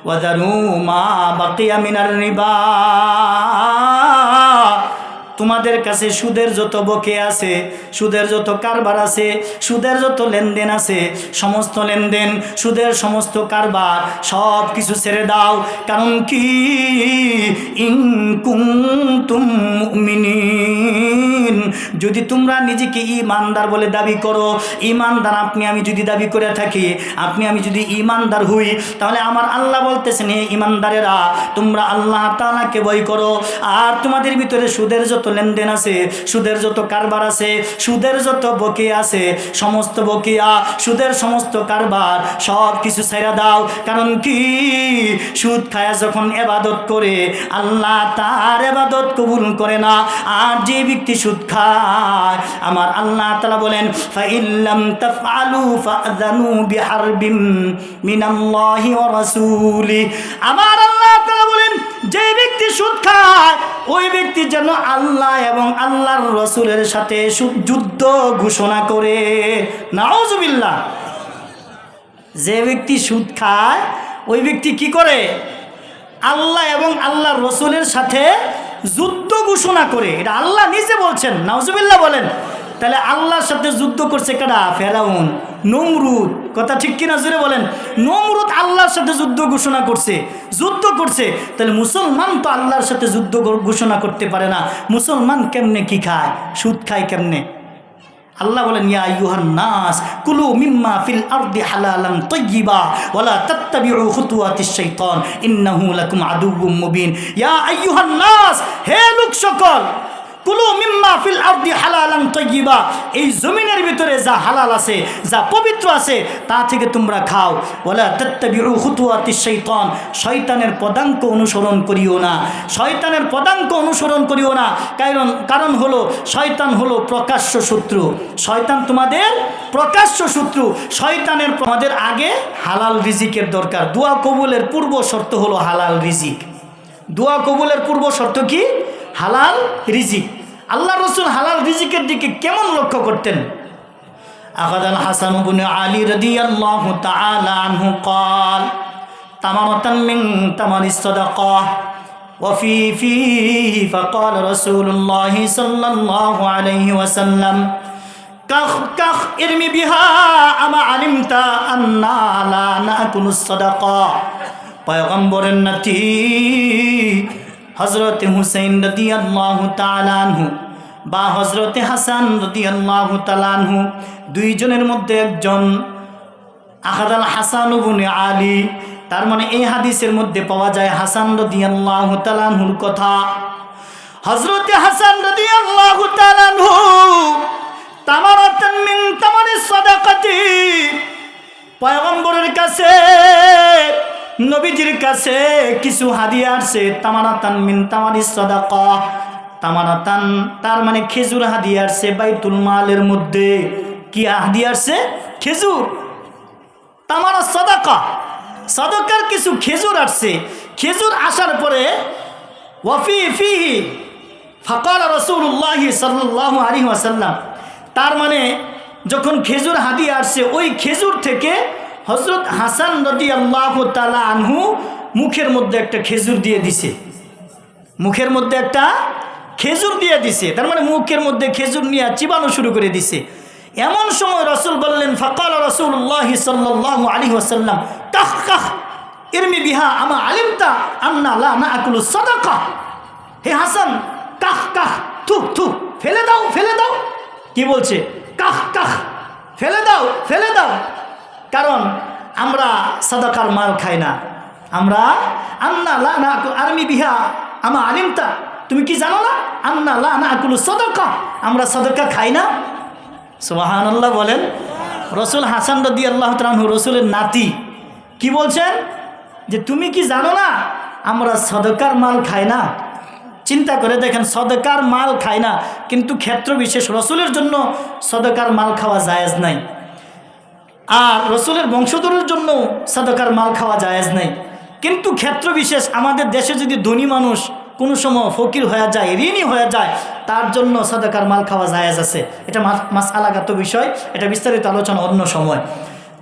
ওয়াযারু মা বাকিয়া মিনার রিবা, তোমাদের কাছে সুদের যত বকে আছে, সুদের যত কারবার আছে, সুদের যত লেনদেন আছে, সমস্ত লেনদেন, সুদের সমস্ত কারবার সব কিছু ছেড়ে দাও। কারণ কি, ইন কুনতুম মুমিনিন, যদি তোমরা নিজেকে ঈমানদার বলে দাবি করো, ঈমানদার আপনি আমি যদি দাবি করে থাকি, আপনি আমি যদি ঈমানদার হই, তাহলে আমার আল্লাহ বলতেছেন, হে ঈমানদারেরা, তোমরা আল্লাহ তাআলাকে ভয় করো। আর তোমাদের ভিতরে সুদের যত লেনদেন আছে, সুদের যত কারবার আছে, সুদের যত বকেয়া আছে, সমস্ত বকেয়া, সুদের সমস্ত কারবার সব কিছু ছেড়ে দাও। কারণ কি, সুদ খায়া যখন ইবাদত করে আল্লাহ তার ইবাদত কবুল করে না। আর যে ব্যক্তি সুদ খায়, আমার আল্লাহ তাআলা বলেন, ফাইল্লাম তাফআলু ফাযানু বিহারবিম মিনাল্লাহি ওয়া রাসূলি, আমার আল্লাহ তাআলা বলেন, যে ব্যক্তি সুদ খায় ওই ব্যক্তি যেন আল্লাহ এবং আল্লাহর রাসূলের সাথে যুদ্ধ ঘোষণা করে। নাউজুবিল্লাহ। যে ব্যক্তি সুদ খায় ওই ব্যক্তি কি করে? আল্লাহ এবং আল্লাহর রাসূলের সাথে যুদ্ধ ঘোষণা করে। এটা আল্লাহ নিজে বলছেন। নাউজুবিল্লাহ বলেন। তাহলে আল্লাহর সাথে যুদ্ধ করছে কারা? ফেরাউন, নমরুদ। কথা ঠিক কিনা জোরে বলেন। নমরুদ আল্লাহর সাথে যুদ্ধ ঘোষণা করছে, যুদ্ধ করছে। তাহলে মুসলমান তো আল্লাহর সাথে যুদ্ধ ঘোষণা করতে পারে না। মুসলমান কেমনে কি খায়? সুদ খায় কেমনে? আল্লাহ বলেন, ইয়া আইয়ুহান নাস কুলু মিম্মা ফিল আরদি হালালান তাইয়্যিবা ওয়ালা তাত্তাবিউ খুতুওয়াতিশ শাইতান ইন্নাহু লাকুম আদুউম মুবিন। ইয়া আইয়ুহান নাস, হে লোক সকল, কুলু মিম্মা ফিল আরদি হালালান তাইয়্যিবা, এই জমিনের ভিতরে যা হালাল আছে, যা পবিত্র আছে, তা থেকে তোমরা খাও। ওয়ালা তাত্তাবিউ খুতুওয়াতিশ শাইতান, শয়তানের পদাঙ্ক অনুসরণ করিও না, শয়তানের পদাঙ্ক অনুসরণ করিও না। কারণ হলো শয়তান হলো প্রকাশ্য শত্রু। শয়তান তোমাদের প্রকাশ্য শত্রু। শয়তানের আমাদের আগে হালাল রিজিকের দরকার। দোয়া কবুলের পূর্ব শর্ত হলো হালাল রিজিক। দোয়া কবুলের পূর্ব শর্ত কি? হালাল রিজিক। আল্লাহ রাসূল হালাল রিজিকের দিকে কেমন লক্ষ্য করতেন? আখাযাল হাসান ইবনে আলী রাদিয়াল্লাহু তাআলা আনহু قال তামারাতান মিন তামারিস সাদাকাহ ওয়া ফিহি ফাকাল রাসূলুল্লাহ সাল্লাল্লাহু আলাইহি ওয়াসাল্লাম কাখ কাখ ইরমি বিহা আমা আলিমতা আন্না লা নাকুলুস সাদাকা। পয়গম্বরের নাতি হযরতে হুসাইন রাদিয়াল্লাহু তাআলা আনহু বা হযরতে হাসান রাদিয়াল্লাহু তাআলা আনহু, দুইজনের মধ্যে একজন আখাযাল হাসান ইবনে আলী। তার মানে এই হাদিসের মধ্যে পাওয়া যায় হাসান রাদিয়াল্লাহু তাআলা আনহুর কথা। হযরতে হাসান রাদিয়াল্লাহু তাআলা আনহু তামারাতান মিন তামারিস সাদাকাতি, পয়গম্বরের কাছে, নবীজির কাছে কিছু হাদিয়া আসছে। তামারাতান মিন তামারিস সাদাকাহ, তামারাতান তার মানে খেজুর হাদিয়া আসছে বাইতুল মালের মধ্যে। কি হাদিয়া আসছে? খেজুর। তামারা সাদাকা, সাদাকার কিছু খেজুর আসছে। খেজুর আসার পরে ওয়াফি ফিহি ফাকাল রাসূলুল্লাহ সাল্লাল্লাহু আলাইহি ওয়াসাল্লাম, তার মানে যখন খেজুর হাদিয়া আসছে, ওই খেজুর থেকে হযরত হাসান রাদিয়াল্লাহু তাআলা আনহু মুখের মধ্যে একটা খেজুর দিয়ে দিছে। মুখের মধ্যে একটা খেজুর দিয়ে দিছে, তার মানে মুখের মধ্যে খেজুর নিয়ে চিবানো শুরু করে দিছে। এমন সময় রাসূল বললেন, ফাকাল রাসূলুল্লাহ সাল্লাল্লাহু আলাইহি ওয়াসাল্লাম কাহ কাহ ইরমি বিহা আমা আলিমতা আন্না লা নাকুলুস সাদাকা। হে হাসান, কাহ কাহ, থু থু, ফেলে দাও, ফেলে দাও। কি বলছে? কাহ কাহ, ফেলে দাও, ফেলে দাও। কারণ আমরা সাদাকার মাল খাই না। আমরা আন্না লা নাকুল আরমি বিহা আমা আলিমতা, তুমি কি জানো না? আন্না লা নাকুলুস সাদাকা, আমরা সাদাকা খাই না। সুবহানাল্লাহ বলেন। রাসূল হাসান রাদিয়াল্লাহু তাআলা আনহু রাসূলের নাতি, কি বলছেন? যে তুমি কি জানো না আমরা সাদাকার মাল খাই না। চিন্তা করে দেখেন, সাদাকার মাল খায় না, কিন্তু ক্ষেত্র বিশেষ রাসূলের জন্য সাদাকার মাল খাওয়া জায়েজ নাই, আর রাসূলের বংশধরের জন্য সাদাকার মাল খাওয়া জায়েজ নাই। কিন্তু ক্ষেত্র বিশেষ আমাদের দেশে যদি ধনী মানুষ কোনো সময় ফকির হয়ে যায়, ঋণী হয়ে যায়, তার জন্য সাদাকার মাল খাওয়া জায়েজ আছে। এটা মাসআলাগত বিষয়, এটা বিস্তারিত আলোচনা অন্য সময়।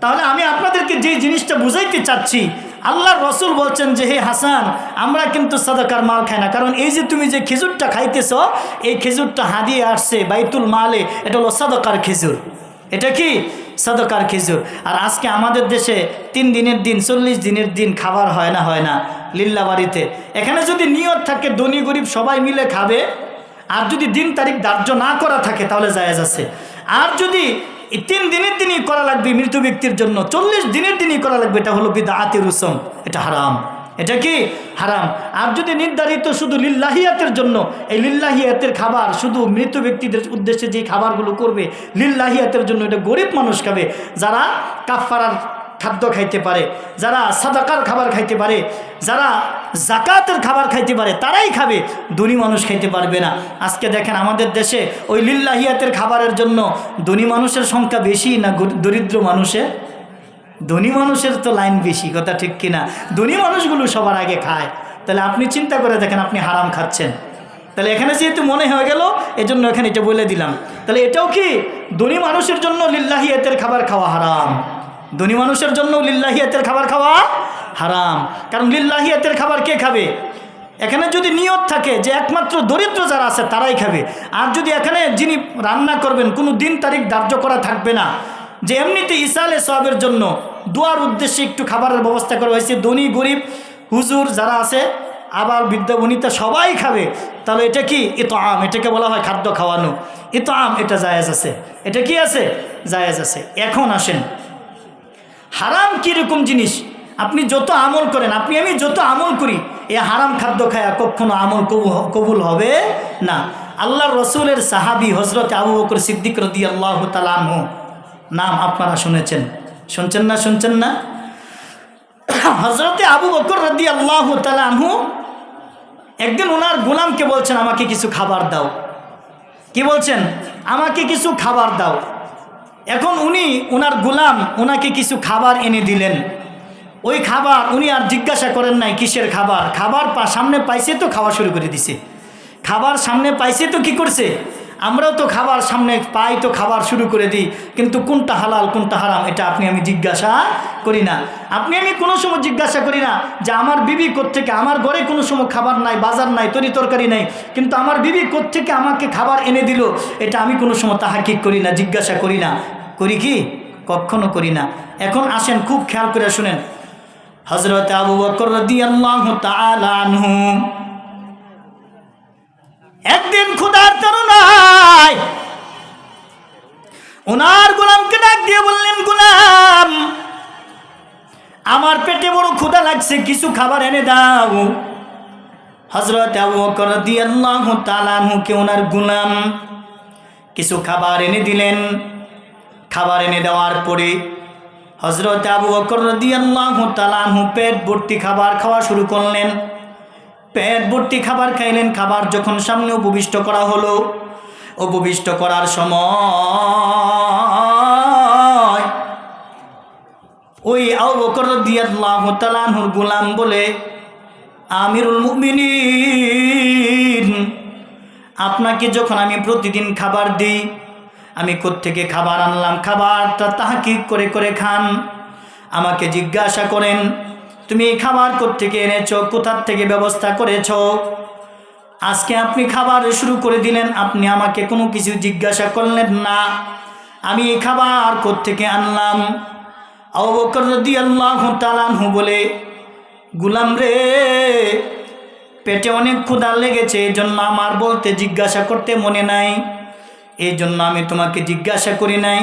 তাহলে আমি আপনাদেরকে যে জিনিসটা বুঝাইতে চাচ্ছি, আল্লাহর রসুল বলছেন যে হে হাসান, আমরা কিন্তু সাদাকার মাল খাই না, কারণ এই যে তুমি যে খেজুরটা খাইতেছ এই খেজুরটা হাদিয়ে আসছে বাইতুল মালে, এটা হলো সাদাকার খেজুর। এটা কি? সাদাকার খেজুর। আর আজকে আমাদের দেশে 3 দিনের দিন 40 দিনের দিন খাবার হয় না লিল্লা বাড়িতে। এখানে যদি নিয়ত থাকে ধনী গরিব সবাই মিলে খাবে, আর যদি দিন তারিখ ধার্য না করা থাকে তাহলে জায়েজ আছে। আর যদি 3 দিনের দিনই করা লাগবে মৃত ব্যক্তির জন্য, 40 দিনের দিনই করা লাগবে, এটা হলো বিদআতে রুসুম, এটা হারাম। এটা কি? হারাম। আর যদি নির্ধারিত শুধু লিল্লাহিয়াতের জন্য, এই লিল্লাহিয়াতের খাবার শুধু মৃত ব্যক্তিদের উদ্দেশ্যে যে খাবারগুলো করবে লিল্লাহিয়াতের জন্য, এটা গরিব মানুষ খাবে, যারা কাফারার খাদ্য খাইতে পারে, যারা সাদাকার খাবার খাইতে পারে, যারা জাকাতের খাবার খাইতে পারে তারাই খাবে, ধনী মানুষ খাইতে পারবে না। আজকে দেখেন আমাদের দেশে ওই লিল্লাহিয়াতের খাবারের জন্য ধনী মানুষের সংখ্যা বেশি না দরিদ্র মানুষের? ধনী মানুষের তো লাইন বেশি, কথা ঠিক কিনা? ধনী মানুষগুলো সবার আগে খায়। তাহলে আপনি চিন্তা করে দেখেন, আপনি হারাম খাচ্ছেন। তাহলে এখানে যেহেতু মনে হয়ে গেল এজন্য এখানে এটা বলে দিলাম। তাহলে এটাও কি ধনী মানুষের জন্য লিল্লাহিয়াতের খাবার খাওয়া হারাম? ধনী মানুষের জন্য লিল্লাহিয়াতের খাবার খাওয়া হারাম, কারণ লিল্লাহিয়াতের খাবার কে খাবে? এখানে যদি নিয়ত থাকে যে একমাত্র দরিদ্র যারা আছে তারাই খাবে, আর যদি এখানে যিনি রান্না করবেন কোনো দিন তারিখ ধার্য করা থাকবে না, যে এমনিতে ইসালে সওয়াবের জন্য দোয়ার উদ্দেশ্যে একটু খাবারের ব্যবস্থা করা হয়েছে, ধনী গরিব হুজুর যারা আছে আবার বৃদ্ধ বনিতা সবাই খাবে, তাহলে এটা কি? ইতআম, এটাকে বলা হয় খাদ্য খাওয়ানো। ইতআম, এটা জায়েজ আছে। এটা কি আছে? জায়েজ আছে। এখন আসেন, হারাম কীরকম জিনিস? আপনি যত আমল করেন, আপনি আমি যত আমল করি, এ হারাম খাদ্য খায়া কখনো আমল কবুল হবে না। আল্লাহর রসুলের সাহাবী হজরত আবু বকর সিদ্দিক রাদিয়াল্লাহু তাআলা আনহু, নাম আপনারা শুনছেন না? হজরতে আবু বকর রাদিয়াল্লাহু তাআলা আনহু একদিন ওনার গোলামকে বলছেন, আমাকে কিছু খাবার দাও। কি বলছেন? আমাকে কিছু খাবার দাও। এখন ওনার গোলাম ওনাকে কিছু খাবার এনে দিলেন। ওই খাবার উনি আর জিজ্ঞাসা করেন নাই কিসের খাবার। খাবার সামনে পাইছে তো খাওয়া শুরু করে দিছে। খাবার সামনে পাইছে তো কি করছে? আমরাও তো খাবার সামনে পাই তো খাবার শুরু করে দিই, কিন্তু কোনটা হালাল কোনটা হারাম এটা আপনি আমি জিজ্ঞাসা করি না। আপনি আমি কোনো সময় জিজ্ঞাসা করি না যে আমার বিবি কোত্থেকে, আমার ঘরে কোনো সময় খাবার নাই, বাজার নাই, তরকারি নাই, কিন্তু আমার বিবি কোত্থেকে আমাকে খাবার এনে দিল, এটা আমি কোনো সময় তাহাকিক করি না, জিজ্ঞাসা করি না। করি কি? কখনো করি না। এখন আসেন খুব খেয়াল করে শুনেন, হযরত আবু বকর রাদিয়াল্লাহু তাআলা আনহু একদিন ক্ষুধার তাড়নায় ওনার গোলামকে ডাক দিয়ে বললেন, গোলাম আমার পেটে বড় ক্ষুধা লাগছে, কিছু খাবার এনে দাও। হযরত আবু বকর রাদিয়াল্লাহু তাআলা আনহুকে ওনার গোলাম কিছু খাবার এনে দিলেন। খাবার এনে দেওয়ার পরে হযরত আবু বকর রাদিয়াল্লাহু তাআলা আনহু পেট ভর্তি খাবার খাওয়া শুরু করলেন। পেট ভর্তি খাবার খাইলেন। খাবার যখন সামনে উপবিষ্ট করা হলো, উপবিষ্ট করার সময় ওই আবু বকর রাদিয়াল্লাহু তাআলা আনহুর গোলাম বলে, আমিরুল মুমিনিন, আপনাকে যখন আমি প্রতিদিন খাবার দিই, আমি কোত্থেকে খাবার আনলাম, খাবারটা তাহকিক করে করে খান, আমাকে জিজ্ঞাসা করেন তুমি এই খাবার কোত্থেকে এনেছো, কোথার থেকে ব্যবস্থা করেছো। আজকে আপনি খাবার শুরু করে দিলেন, আপনি আমাকে কোনো কিছু জিজ্ঞাসা করলেন না, আমি এই খাবার কোত্থেকে আনলাম। আবু বকর রাদিয়াল্লাহু তাআলা আনহু বলে, গোলাম রে, পেটে অনেক ক্ষুধা লেগেছে, এই জন্য আমার বলতে জিজ্ঞাসা করতে মনে নাই, এই জন্য আমি তোমাকে জিজ্ঞাসা করি নাই।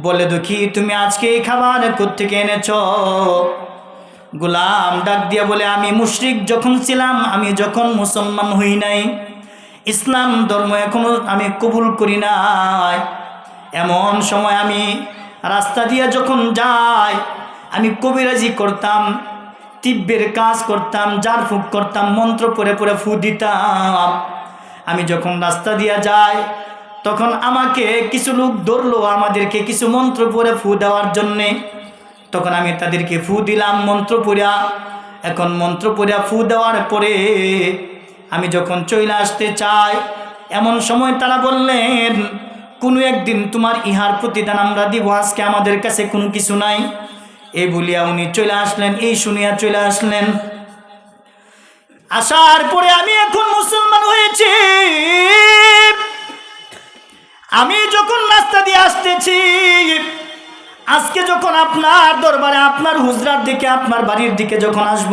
বলে দেখি তুমি আজকে এই খাবার কোত্থেকে এনেছ। গোলাম ডাক দিয়া বলে, আমি মুশরিক যখন ছিলাম, আমি যখন মুসলমান হই নাই, ইসলাম ধর্ম এখনো আমি কবুল করি নাই, এমন সময় আমি রাস্তা দিয়া যখন যাই, আমি কবিরাজি করতাম, তিব্বের কাজ করতাম, ঝাড়ফুঁক করতাম, মন্ত্র পড়ে পড়ে ফু দিতাম। আমি যখন রাস্তা দিয়া যাই তখন আমাকে কিছু লোক ধরলো, আমাদেরকে কিছু মন্ত্র পড়ে ফু দেওয়ার জন্যে। তখন আমি তাদেরকে ফু দিলাম মন্ত্র পড়া। এখন মন্ত্র পড়া ফু দেওয়ার পরে আমি যখন চলে আসতে চাই, এমন সময় তারা বললেন, কোনো একদিন তোমার ইহার প্রতিদান আমরা দিব, আজকে আমাদের কাছে কোনো কিছু নাই, এই বলিয়া উনি চলে আসলেন, এই শুনিয়া চলে আসলেন। আসার পরে আমি এখন মুসলমান হয়েছি। আমি যখন রাস্তা দিয়ে আসতেছি, আজকে যখন আপনার দরবারে, আপনার হুজরার দিকে, আপনার বাড়ির দিকে যখন আসব,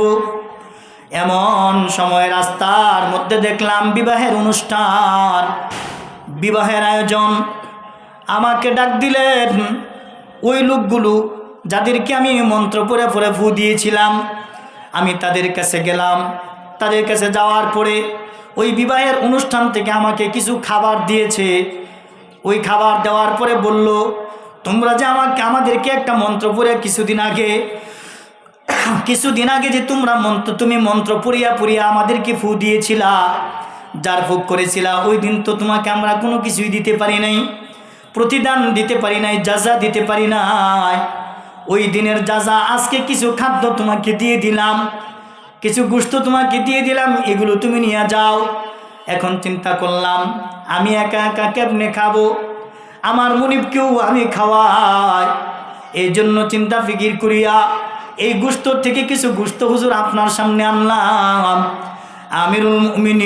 এমন সময় রাস্তার মধ্যে দেখলাম বিবাহের অনুষ্ঠান, বিবাহের আয়োজন। আমাকে ডাক দিলেন ওই লোকগুলো যাদেরকে আমি মন্ত্র পড়ে পড়ে ফু দিয়েছিলাম। আমি তাদের কাছে গেলাম। তাদের কাছে যাওয়ার পরে ওই বিবাহের অনুষ্ঠান থেকে আমাকে কিছু খাবার দিয়েছে। ওই খাবার দেওয়ার পরে বলল, তোমরা যে আমাদেরকে একটা মন্ত্র পড়ে কিছুদিন আগে যে তুমি মন্ত্র পড়িয়া আমাদেরকে ফু দিয়েছিলা, যার ফুক করেছিলা, ওই দিন তো তোমাকে আমরা কোনো কিছুই দিতে পারি নাই, প্রতিদান দিতে পারি নাই, যাজা দিতে পারি নাই। ওই দিনের যাজা আজকে কিছু খাদ্য তোমাকে দিয়ে দিলাম, কিছু গোশত তোমাকে দিয়ে দিলাম, এগুলো তুমি নিয়ে যাও। এখন চিন্তা করলাম আমি একা একা কেমনে খাবো, আমার মুনিবকেও আমি খাওয়াই। এই জন্য চিন্তা ফিকির করিয়া এই গোশত থেকে কিছু গোশত হুজুর আপনার সামনে আনলাম। আমিরুল মুমিনিন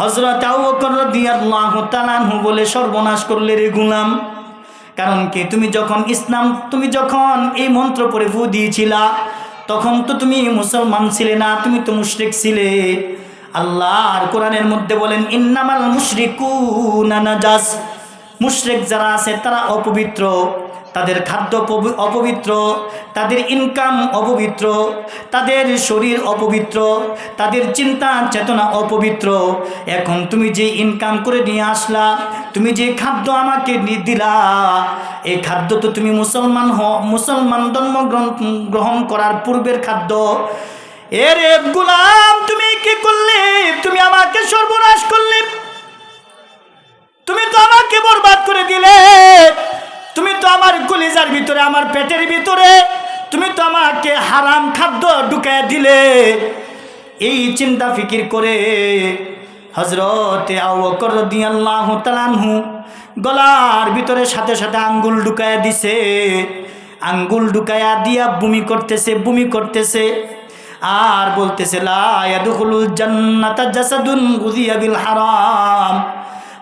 হযরত আবু বকর রাদিয়াল্লাহু তাআলা আনহু বলে, সর্বনাশ করলে রে গোলাম। কারণ কি, তুমি যখন এই মন্ত্র পড়ে ফু দিয়েছিলা, তখন তো তুমি মুসলমান ছিলে না, তুমি তো মুশরিক ছিলে। আল্লাহর কোরআনের মধ্যে বলেন, ইন্নামাল মুশরিকুনা নাজাস। মুশরিক যারা আছে তারা অপবিত্র, তাদের খাদ্য অপবিত্র, তাদের ইনকাম অপবিত্র, তাদের শরীর অপবিত্র, তাদের চিন্তা চেতনা অপবিত্র। এখন তুমি যে ইনকাম করে নিয়ে আসলা, তুমি যে খাদ্য আমাকে দিলা, এই খাদ্য তো তুমি মুসলমান ধর্ম গ্রহণ করার পূর্বের খাদ্য। এরে গোলাম, তুমি কি করলে? তুমি আমাকে সর্বনাশ করলে, তুমি তো আমাকে বরবাদ করে দিলে, তুমি তো আমার কলিজার ভিতরে, আমার পেটের ভিতরে তুমি তো আমাকে হারাম খাদ্য ঢুকায় দিলে। এই চিন্তা ফিকির করে হযরতে আবু বকর রাদিয়াল্লাহু তাআলা আনহু গলার ভিতরে সাথে সাথে আঙ্গুল ঢুকায়া দিছে। আঙ্গুল ঢুকায়া দিয়া বমি করতেছে আর বলতেছে, লা ইয়াদখুলুল জান্নাতা জাসাদুন গুযিয়া বিল হারাম।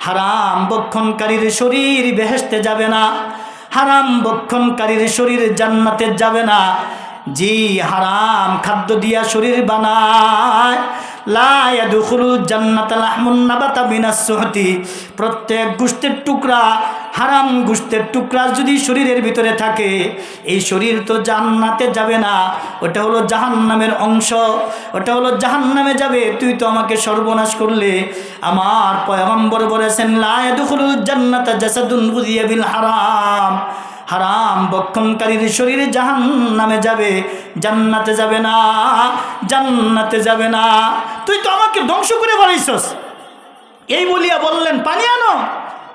হারাম বক্ষণকারীর শরীর বেহেশতে যাবে না, হারাম বক্ষণকারীর শরীর জান্নাতে যাবে না। জি হারাম খাদ্য দিয়া শরীর বানায়, লা ইয়াদখুলুল জান্নাতা লাহমুন নাবাতা মিনাস সুহতি। প্রত্যেক গোশতের টুকরা, হারাম গোশতের টুকরা যদি শরীরের ভিতরে থাকে, এই শরীর তো জান্নাতে যাবে না, ওটা হলো জাহান্নামের অংশ, ওটা হলো জাহান্নামে যাবে। তুই তো আমাকে সর্বনাশ করলে। আমার পয়গম্বর বলেছেন, লা ইয়াদখুলুল জান্নাতা জাসাদুন গুযিয়া বিল হারাম। হারাম বক্ষণকারীর শরীরে জাহান্নামে যাবে, জান্নাতে যাবে না, জান্নাতে যাবে না। তুই তো আমাকে ধ্বংস করে ফেলাইছস। এই বলিয়া বললেন, পানি আনো।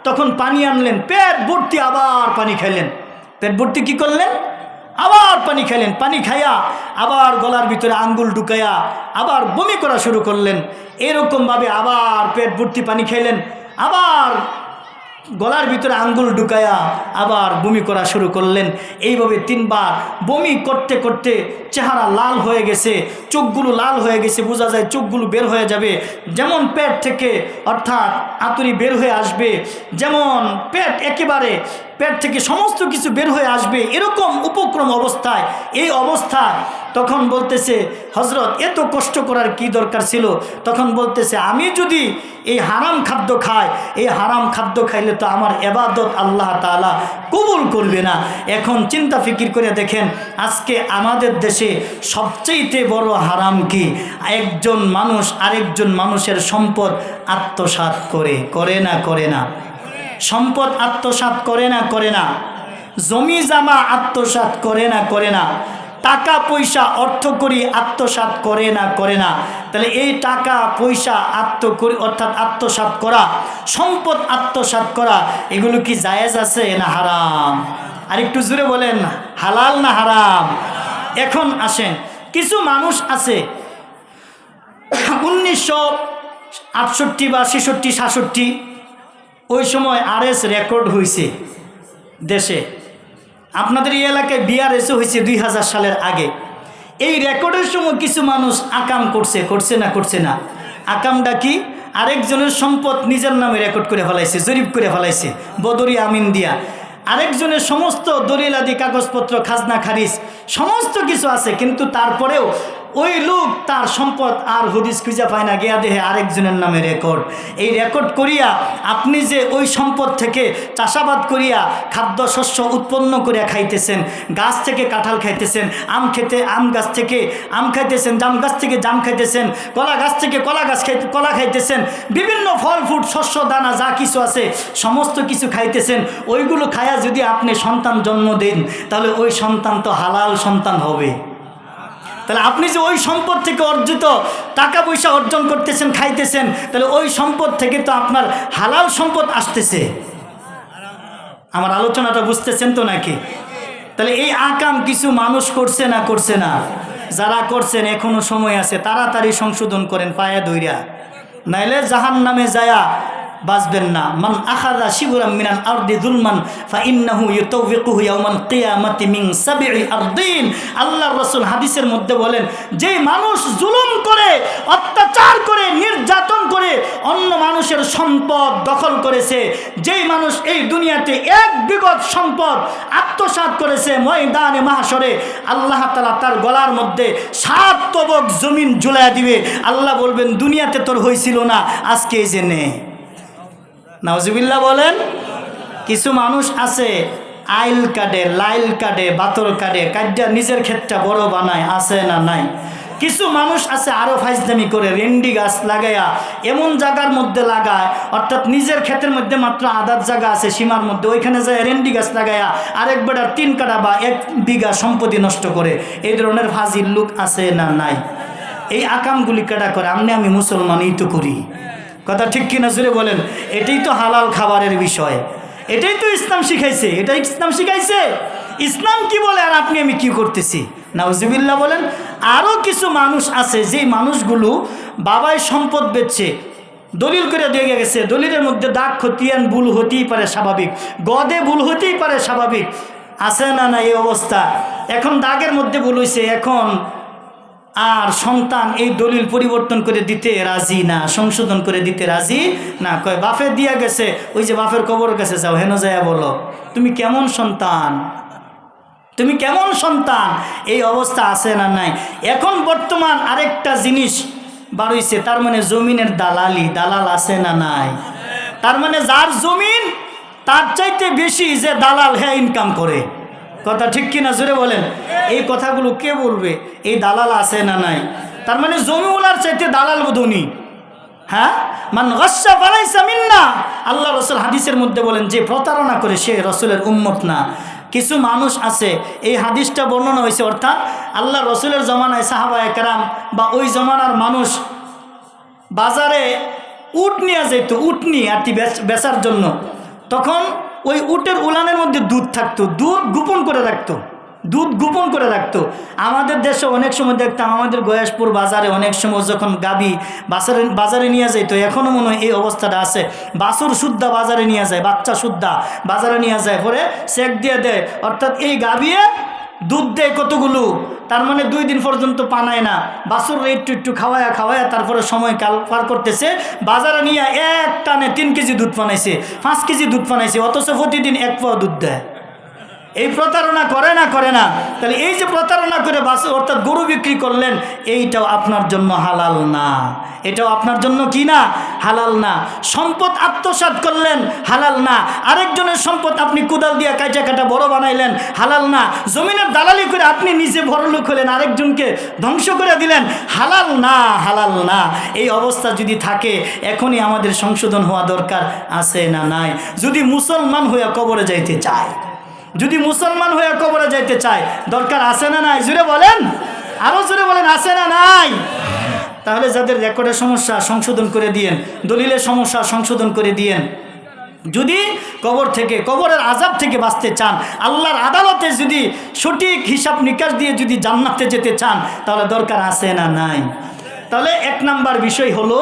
তখন পানি আনলেন, পেট ভর্তি আবার পানি খাইলেন। পেট ভর্তি কি করলেন? আবার পানি খাইলেন। পানি খাইয়া আবার গলার ভিতরে আঙ্গুল ঢুকাইয়া আবার বমি করা শুরু করলেন। এরকমভাবে আবার পেট ভর্তি পানি খাইলেন, আবার গলার ভিতরে আঙ্গুল ঢুকায়া আবার বমি করা শুরু করলেন। এইভাবে 3 বার বমি করতে করতে চেহারা লাল হয়ে গেছে, চোখগুলো লাল হয়ে গেছে, বোঝা যায় চোখগুলো বের হয়ে যাবে। যেমন পেট থেকে অর্থাৎ আতুরি বের হয়ে আসবে, যেমন পেট থেকে সমস্ত কিছু বের হয়ে আসবে, এরকম উপক্রম অবস্থায়, এই অবস্থায় তখন বলতেছে, হযরত এত কষ্ট করার কি দরকার ছিল? তখন বলতেছে, আমি যদি এই হারাম খাদ্য খাই, এই হারাম খাদ্য খাইলে তো আমার ইবাদত আল্লাহ তাআলা কবুল করবে না। এখন চিন্তা ফিকির করে দেখেন, আজকে আমাদের দেশে সবচেয়ে বড় হারাম কি? একজন মানুষ আরেকজন মানুষের সম্পদ আত্মসাৎ করে না? সম্পদ আত্মসাৎ করে না? জমি জামা আত্মসাৎ করে না? টাকা পয়সা অর্থকড়ি আত্মসাৎ করে না? তাহলে এই টাকা পয়সা অর্থাৎ আত্মসাৎ করা, সম্পদ আত্মসাৎ করা, এগুলো কি জায়েজ আছে না হারাম? আর একটু জোরে বলেন, হালাল না হারাম? এখন আসেন, কিছু মানুষ আছে 1968 বা 66 ওই সময় আরএস রেকর্ড হয়েছে দেশে। আপনাদের এই এলাকায় বিআরএসও হয়েছে 2000 সালের আগে। এই রেকর্ডের সময় কিছু মানুষ আকাম করছে না। আকামটা কি? আরেকজনের সম্পদ নিজের নামে রেকর্ড করে ফেলাইছে, জরিপ করে ফেলাইছে বদরি আমিন দিয়া। আরেকজনের সমস্ত দলিল আদি কাগজপত্র, খাজনা খারিজ সমস্ত কিছু আছে, কিন্তু তারপরেও ওই লোক তার সম্পদ আর হদিস খুঁজে পায় না, গিয়া দেহে আরেকজনের নামে রেকর্ড। এই রেকর্ড করিয়া আপনি যে ওই সম্পদ থেকে চাষাবাদ করিয়া খাদ্য শস্য উৎপন্ন করিয়া খাইতেছেন, গাছ থেকে কাঁঠাল খাইতেছেন, আম গাছ থেকে আম খাইতেছেন, জাম গাছ থেকে জাম খাইতেছেন, কলা গাছ থেকে কলা খাইতেছেন, বিভিন্ন ফল ফ্রুট শস্য দানা যা কিছু আছে সমস্ত কিছু খাইতেছেন। ওইগুলো খায়া যদি আপনি সন্তান জন্ম দেন, তাহলে ওই সন্তান তো হালাল সন্তান হবে। তাহলে আপনি যে ওই সম্পদ থেকে অর্জিত টাকা পয়সা অর্জন করতেছেন, খাইতেছেন, তাহলে ওই সম্পদ থেকে তো আপনার হালাল সম্পদ আসতেছে। আমার আলোচনাটা বুঝতেছেন তো নাকি? তাহলে এই আকাম কিছু মানুষ করছে না? যারা করছেন এখনো সময় আছে, তাড়াতাড়ি সংশোধন করেন পায়ে ধইরা, নাইলে জাহান্নামে যায়া বাঁচবেন না। মান আখাযা শিবরাম মিনাল আরদি যুলমান ফাইন্নাহু ইউতাওবিকুহু ইয়াওমাল কিয়ামাতি মিন সাবঈ আরদিন। আল্লাহর রাসূল হাদিসের মধ্যে বলেন, যে মানুষ জুলুম করে, অত্যাচার করে, নির্যাতন করে অন্য মানুষের সম্পদ দখল করেছে, যেই মানুষ এই দুনিয়াতে এক বিগত সম্পদ আত্মসাৎ করেছে, ময়দানে মাহশরে আল্লাহ তাআলা তার গলার মধ্যে 7 তবক জমিন ঝুলাইয়া দিবে। আল্লাহ বলবেন, দুনিয়াতে তোর হইছিল না, আজকে এই যে নে। নাউজুবিল্লাহ বলেন। কিছু মানুষ আছে আইল কাটে, লাইল কাটে, বাতর কাটে, কাটটা নিজের ক্ষেতটা বড় বানায়, আছে না নাই? কিছু মানুষ আছে আরও ফাইজদামি করে, রেন্ডি গাছ লাগাইয়া এমন জায়গার মধ্যে লাগায়, অর্থাৎ নিজের ক্ষেতের মধ্যে মাত্র আধার জায়গা আছে সীমার মধ্যে, ওইখানে যায় রেন্ডি গাছ লাগাইয়া আরেক বেটার 3 কাঠা বা 1 বিঘা সম্পত্তি নষ্ট করে। এই ধরনের ফাজিল লোক আছে না নাই? এই আকামগুলি কেডা করে? আমি মুসলমানই তো করি। কথা ঠিক কিনা জুড়ে বলেন? এটাই তো হালাল খাবারের বিষয়, এটাই তো ইসলাম শিখাইছে। এটাই ইসলাম শিখাইছে। ইসলাম কি বলে আর আমি কি করতেছি? নাউজুবিল্লাহ বলেন। আরও কিছু মানুষ আছে, যেই মানুষগুলো বাবাই সম্পদ বেচছে, দলিল করে দিয়ে গেছে, দলিলের মধ্যে দাগ খতিয়ান ভুল হতেই পারে স্বাভাবিক, গদে ভুল হতেই পারে স্বাভাবিক, আছে না না এই অবস্থা? এখন দাগের মধ্যে ভুল হয়েছে, এখন আর সন্তান এই দলিল পরিবর্তন করে দিতে রাজি না, সংশোধন করে দিতে রাজি না। কয় বাপে দিয়া গেছে, ওই যে বাপের কবরের কাছে যাও, হেন যাইয়া বলো তুমি কেমন সন্তান, তুমি কেমন সন্তান। এই অবস্থা আছে না নাই? এখন বর্তমান আরেকটা জিনিস বার হইছে, তার মানে জমিনের দালাল আছে না নাই? তার মানে যার জমিন তার চাইতে বেশি যে দালাল, হ্যাঁ ইনকাম করে। কথা ঠিক কিনা জোরে বলেন? এই কথাগুলো কে বলবে? এই দালাল আছে না নাই? তার মানে জমিওয়ালার চাইতে দালাল ধনী। হ্যাঁ, মান গাসসা ফালাইসা মিন্না। আল্লাহ রাসূল হাদিসের মধ্যে বলেন, যে প্রতারণা করে সে রাসূলের উম্মত না। কিছু মানুষ আছে, এই হাদিসটা বর্ণনা হয়েছে, অর্থাৎ আল্লাহ রাসূলের জমানায় সাহাবায়ে কেরাম বা ওই জমানার মানুষ বাজারে উট নিয়ে যেত, উটনি আর কি বেচার জন্য। তখন ওই উটের উলানের মধ্যে দুধ থাকতো, দুধ গোপন করে রাখতো। আমাদের দেশে অনেক সময় দেখতাম, আমাদের গয়াসপুর বাজারে অনেক সময় যখন গাবি বাজারে নিয়ে যায়, তো এখনও মনে হয় এই অবস্থাটা আছে, বাছুর শুদ্ধা বাজারে নিয়ে যায়, বাচ্চা শুদ্ধা বাজারে নিয়ে যায়, পরে চেক দিয়ে দেয়, অর্থাৎ এই গাবিয়ে দুধ দেয় কতগুলো, তার মানে 2 দিন পর্যন্ত পানায় না, বাছুর একটু খাওয়ায়া তারপরে সময় কাল পার করতেছে, বাজারে নিয়ে এক টানে 3 কেজি দুধ বানাইছে, 5 কেজি দুধ বানাইছে, অথচ প্রতিদিন 1 পোয়া দুধ দেয়। এই প্রতারণা করে না? তাহলে এই যে প্রতারণা করে অর্থাৎ গরু বিক্রি করলেন, এইটাও আপনার জন্য হালাল না। এটাও আপনার জন্য কি না? হালাল না। সম্পদ আত্মসাৎ করলেন, হালাল না। আরেকজনের সম্পদ আপনি কোদাল দিয়ে কাটা বড় বানাইলেন, হালাল না। জমিনের দালালি করে আপনি নিজে বড় লোক হলেন, আরেকজনকে ধ্বংস করে দিলেন, হালাল না। এই অবস্থা যদি থাকে, এখনই আমাদের সংশোধন হওয়া দরকার আছে না নাই? যদি মুসলমান হয়ে কবরে যাইতে চায়, দরকার আছে না নাই? জুড়ে বলেন, আরো জুড়ে বলেন, আছে না নাই? তাহলে যাদের রেকর্ডের সমস্যা সংশোধন করে দিয়েন, দলিলের সমস্যা সংশোধন করে দিয়েন। যদি কবরের আযাব থেকে বাঁচতে চান, আল্লাহর আদালতে যদি সঠিক হিসাব নিকাশ দিয়ে যদি জান্নাতে যেতে চান, তাহলে দরকার আছে না নাই? তাহলে 1 নাম্বার বিষয় হলো,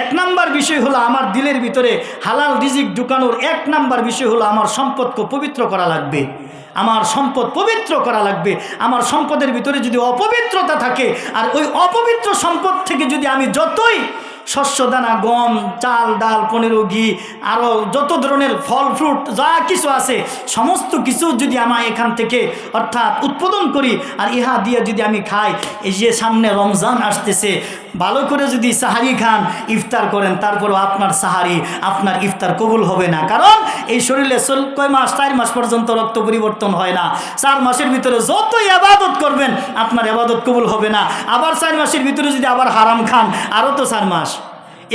এক নাম্বার বিষয় হলো আমার দিলের ভিতরে হালাল রিজিক ঢুকানোর এক নাম্বার বিষয় হলো আমার সম্পদকে পবিত্র করা লাগবে। আমার সম্পদ পবিত্র করা লাগবে। আমার সম্পদের ভিতরে যদি অপবিত্রতা থাকে, আর ওই অপবিত্র সম্পদ থেকে যদি আমি যতই শস্য দানা, গম, চাল, ডাল, পনেরো, ঘি, আরও যত ধরনের ফল ফ্রুট যা কিছু আছে সমস্ত কিছু যদি আমার এখান থেকে অর্থাৎ উৎপাদন করি আর ইহা দিয়ে যদি আমি খাই, এই যে সামনে রমজান আসতেছে, ভালো করে যদি সাহারি খান, ইফতার করেন, তারপরেও আপনার সাহারি, আপনার ইফতার কবুল হবে না। কারণ এই শরীরে কয় মাস, 4 মাস পর্যন্ত রক্ত পরিবর্তন হয় না। 4 মাসের ভিতরে যতই আবাদত করবেন আপনার আবাদত কবুল হবে না। আবার 4 মাসের ভিতরে যদি আবার হারাম খান, আরও তো 4 মাস।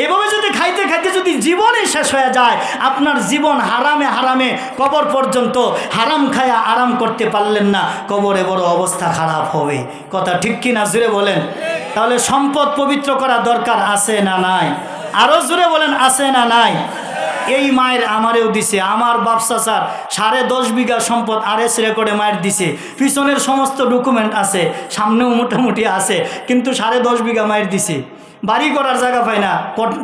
এভাবে যদি খাইতে খাইতে যদি জীবনই শেষ হয়ে যায়, আপনার জীবন হারামে হারামে কবর পর্যন্ত হারাম খায়া আরাম করতে পারলেন না, কবরে বড় অবস্থা খারাপ হবে। কথা ঠিক কিনা জোরে বলেন। তাহলে সম্পদ পবিত্র করা দরকার আছে না নাই? আরও জোরে বলেন, আছে না নাই? এই মায়ের আমারেও দিছে, আমার বাপ চাচার 10.5 বিঘা সম্পদ RS রেকর্ডে মায়ের দিছে। পিছনের সমস্ত ডকুমেন্ট আছে, সামনেও মোটামুটি আছে, কিন্তু 10.5 বিঘা মায়ের দিছে। বাড়ি করার জায়গা পায় না,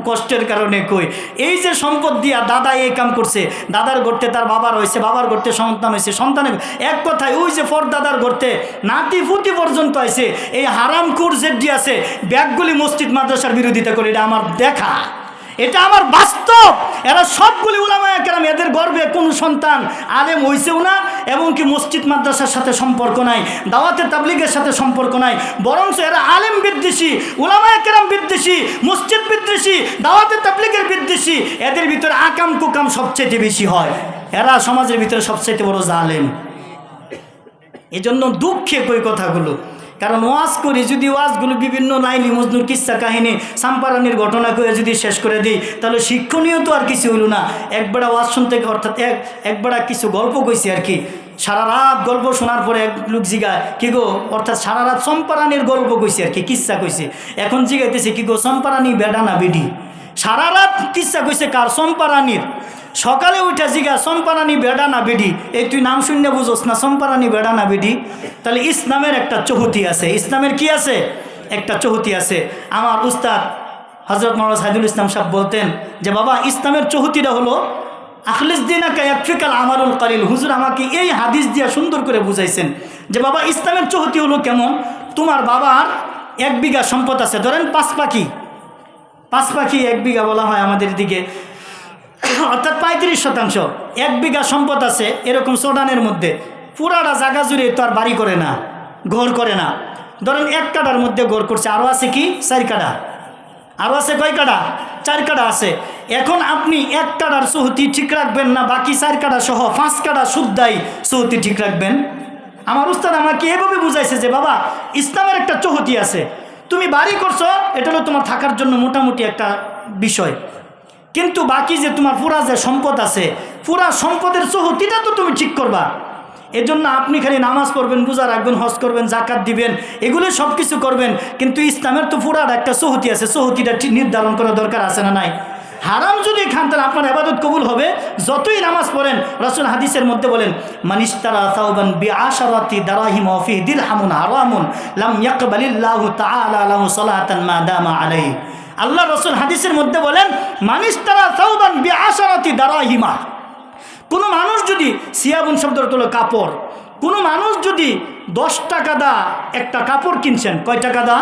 কষ্টের কারণে কই। এই যে সম্পদ দিয়া দাদা এই কাম করছে, দাদার গড়তে তার বাবার হয়েছে, বাবার গড়তে সন্তান হয়েছে, সন্তানের এক কথায় ওই যে ফর দাদার গড়তে নাতি ফুতি পর্যন্ত আছে। এই হারামখোর জেডি আছে, ব্যাগগুলি মসজিদ মাদ্রাসার বিরোধিতা করে, এটা আমার দেখা, এটা আমার বাস্তব। এরা সবগুলি উলামায়ে কেরাম, এদের গর্বে কোনো সন্তান আলেম হইছেও না, এবং কি মসজিদ মাদ্রাসার সাথে সম্পর্ক নাই, দাওয়াতে তাবলিগের সাথে সম্পর্ক নাই, বরঞ্চ এরা আলেম বিদ্বেষী, উলামায়ে কেরাম বিদ্বেষী, মসজিদ বিদ্বেষী, দাওয়াতে তাবলিগের বিদ্বেষী। এদের ভিতরে আকাম কুকাম সবচেয়ে বেশি হয়। এরা সমাজের ভিতরে সবচেয়ে বড় জালেম। এজন্য দুঃখে কই কথাগুলো, কারণ ওয়াজ করি, যদি ওয়াজগুলো বিভিন্ন লাইলি মজনুর কিস্সা কাহিনী সাম্পারানির ঘটনা করে যদি শেষ করে দিই, তাহলে শিক্ষণীয় তো আর কিছু হইল না। একবেড়া ওয়াজ শুনতে, অর্থাৎ একবেড়া কিছু গল্প কইছি আর কি। সারা রাত গল্প শোনার পরে এক লোক জিগায়, কি গো, অর্থাৎ সারা রাত চম্পারানির গল্প কইছি আর কি, কিস্সা কইছে। এখন জিগাইতেছে, কি গো, চম্পারানি বেডা না বেডি? সারা রাত কিস্সা কইছে কার? চম্পারানির। সকালে উঠে জিগা, চম্পারানি বেডা না বেডি? এই তুই নাম শুনে বুঝোস না চম্পারানি বেডা না বেডি? তাহলে ইসলামের একটা চৌহতি আছে। ইসলামের কি আছে? একটা চৌহতি আছে। আমার উস্তাদ হযরত মাওলানা সাইদুল ইসলাম সাহেব বলতেন যে, বাবা, ইসলামের চৌহতিটা হলো আখলিস দিনাকা ইয়াকফিকাল আমালুল কালিল। হুজুর আমাকে এই হাদিস দিয়া সুন্দর করে বুঝাইছেন যে, বাবা, ইসলামের চৌহতি হলো কেমন? তোমার বাবার 1 বিঘা সম্পদ আছে, ধরেন 5 পাখি। 5 পাখি 1 বিঘা বলা হয় আমাদের দিকে, অর্থাৎ 35%। 1 বিঘা সম্পদ আছে এরকম সোডানের মধ্যে, পুরাটা জায়গা জুড়ে তো আর বাড়ি করে না, ঘর করে না। ধরেন 1 কাঠার মধ্যে ঘর করছে, আরও আছে কি 4 কাঠা, আরও আছে কয় কাঠা? 4 কাঠা আছে। এখন আপনি 1 কাঠার চৌহতি ঠিক রাখবেন না বাকি 4 কাঠা সহ 5 কাঠা শুদ্ধাই চৌহতি ঠিক রাখবেন? আমার উস্তাদ আমাকে এভাবে বুঝাইছে যে, বাবা, ইসলামের একটা চৌহতি আছে। তুমি বাড়ি করছো, এটা হলো তোমার থাকার জন্য মোটামুটি একটা বিষয়, কিন্তু বাকি যে তোমার পুরা যে সম্পদ আছে, পুরা সম্পদের চৌহতিটা তো তুমি ঠিক করবা। এজন্য আপনি খালি নামাজ পড়বেন, রোজা রাখবেন, হজ করবেন, জাকাত দিবেন, এগুলো সব কিছু করবেন, কিন্তু ইসলামের তো পুরার একটা চৌহতি আছে, চৌহতিটা ঠিক নির্ধারণ করা দরকার আছে না নাই? হারাম যদি খান তাহলে আপনার ইবাদত কবুল হবে যতই নামাজ পড়েন। রাসূল হাদিসের মধ্যে বলেন, মানিশতারা সাওবান বিআশারাতি দারাহিম ওয়া ফি দিরহামুন হারামুন লাম ইয়াকবালিল্লাহু তাআলা লাহু সালাতান মা দামা আলাইহি। আল্লাহ রাসূল হাদিসের মধ্যে বলেন, মানিশতারা সাওবান বিআশারাতি দারাহিমা। কোনো মানুষ যদি, সিয়াবুন শব্দের অর্থ হলো কাপড়, কোনো মানুষ যদি 10 টাকা দা একটা কাপড় কিনছেন, কয় টাকা দা?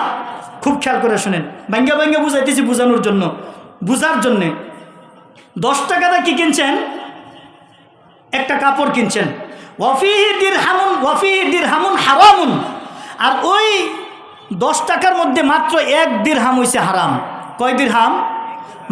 খুব খেয়াল করে শুনেন, ভাঙ্গা ভাঙ্গা বুঝাইতেছি বোঝানোর জন্য, বুঝার জন্যে। 10 টাকা দা কি কিনছেন? একটা কাপড় কিনছেন। ওয়াফিহি দিরহামুন হারামুন। আর ওই 10 টাকার মধ্যে মাত্র 1 দিরহাম হইছে হারাম। কয় দিরহাম?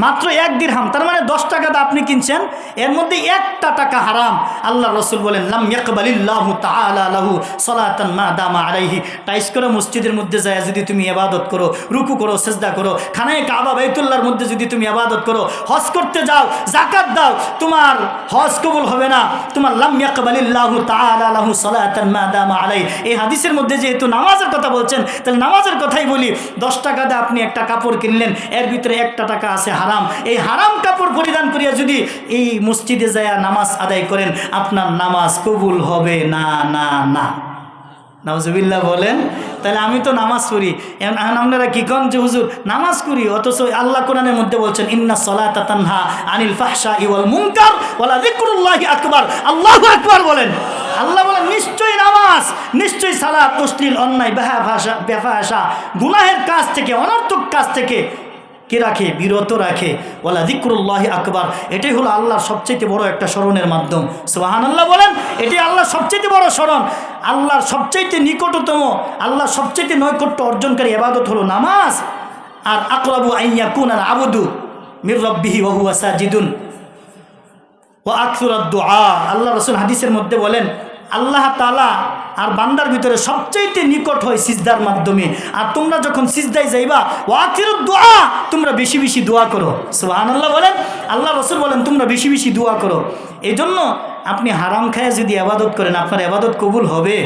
মাত্র 1 দিরহাম। তার মানে 10 টাকা দা আপনি কিনছেন, এর মধ্যে 1টা টাকা হারাম। আল্লাহ রাসূল বলেন, লাম ইয়াকবালিল্লাহু তাআলা লাহু সালাতান মা দামা আলাইহি। টাইস করে মসজিদের মধ্যে যায় যদি তুমি ইবাদত করো, রুকু করো, সিজদা করো, খানায়ে কাবা বাইতুল্লাহর মধ্যে যদি তুমি ইবাদত করো, হজ করতে যাও, যাকাত দাও, তোমার হজ কবুল হবে না। তোমার লাম ইয়াকবালিল্লাহু তাআলা লাহু সালাতান মা দামা আলাইহি। এই হাদিসের মধ্যে যেহেতু নামাজের কথা বলছেন, তাহলে নামাজের কথাই বলি। 10 টাকা দিয়ে আপনি একটা কাপড় কিনলেন, এর ভিতরে 1টা টাকা আছে হারাম। এই হারাম কাপড় পরিধান করিয়া যদি এই মসজিদে যায় নামাজ আদায় করেন, আপনার নামাজ কবুল হবে না, না, না। নাউজুবিল্লাহ বলেন। তাহলে আমি তো নামাজ পড়ি, এখন আপনারা কি কন যে হুজুর নামাজ করি, অথচ আল্লাহ কোরআনের মধ্যে বলছেন ইন্না সলাতা তানহা আনিল ফাহশাই ওয়াল মুনকার ওয়ালা যিকরুল্লাহি আকবার, আল্লাহু আকবার বলেন। আল্লাহ বলেন নিশ্চয়ই নামাজ, নিশ্চয়ই সালাত অশ্লীল অন্যায় বেফাহাশা গুনাহের কাজ থেকে, অনর্থক কাজ থেকে কে রাখে? বিরত রাখে। ওয়ালা যিকরুল্লাহি আকবার, এটাই হলো আল্লাহর সবচেয়ে বড় একটা স্মরণের মাধ্যম। সুবহানাল্লাহ বলেন। এটাই আল্লাহর সবচেয়ে বড় স্মরণ, আল্লাহর সবচেয়ে নিকটতম, আল্লাহর সবচেয়ে নৈকট্য অর্জনকারী ইবাদত হলো নামাজ। আর আকরাবু আইয়াকুনাল আবদু মির রাব্বিহি ওয়া হুয়া সাজিদুন ওয়া আকসুরাদ দুআ। আল্লাহ রাসূল হাদিসের মধ্যে বলেন আল্লাহ তাআলা আর বান্দার ভিতরে সবচাইতে নিকট হয় সিজদার মাধ্যমে। আর তোমরা যখন সিজদায় যাইবা ওয়া আখিরুদ দুআ, তোমরা বেশি বেশি দোয়া করো। সুবহানাল্লাহ বলেন। আল্লাহ রাসূল বলেন তোমরা বেশি বেশি দোয়া করো। এই জন্য আপনি হারাম খায়া যদি ইবাদত করেন আপনার ইবাদত কবুল হবে?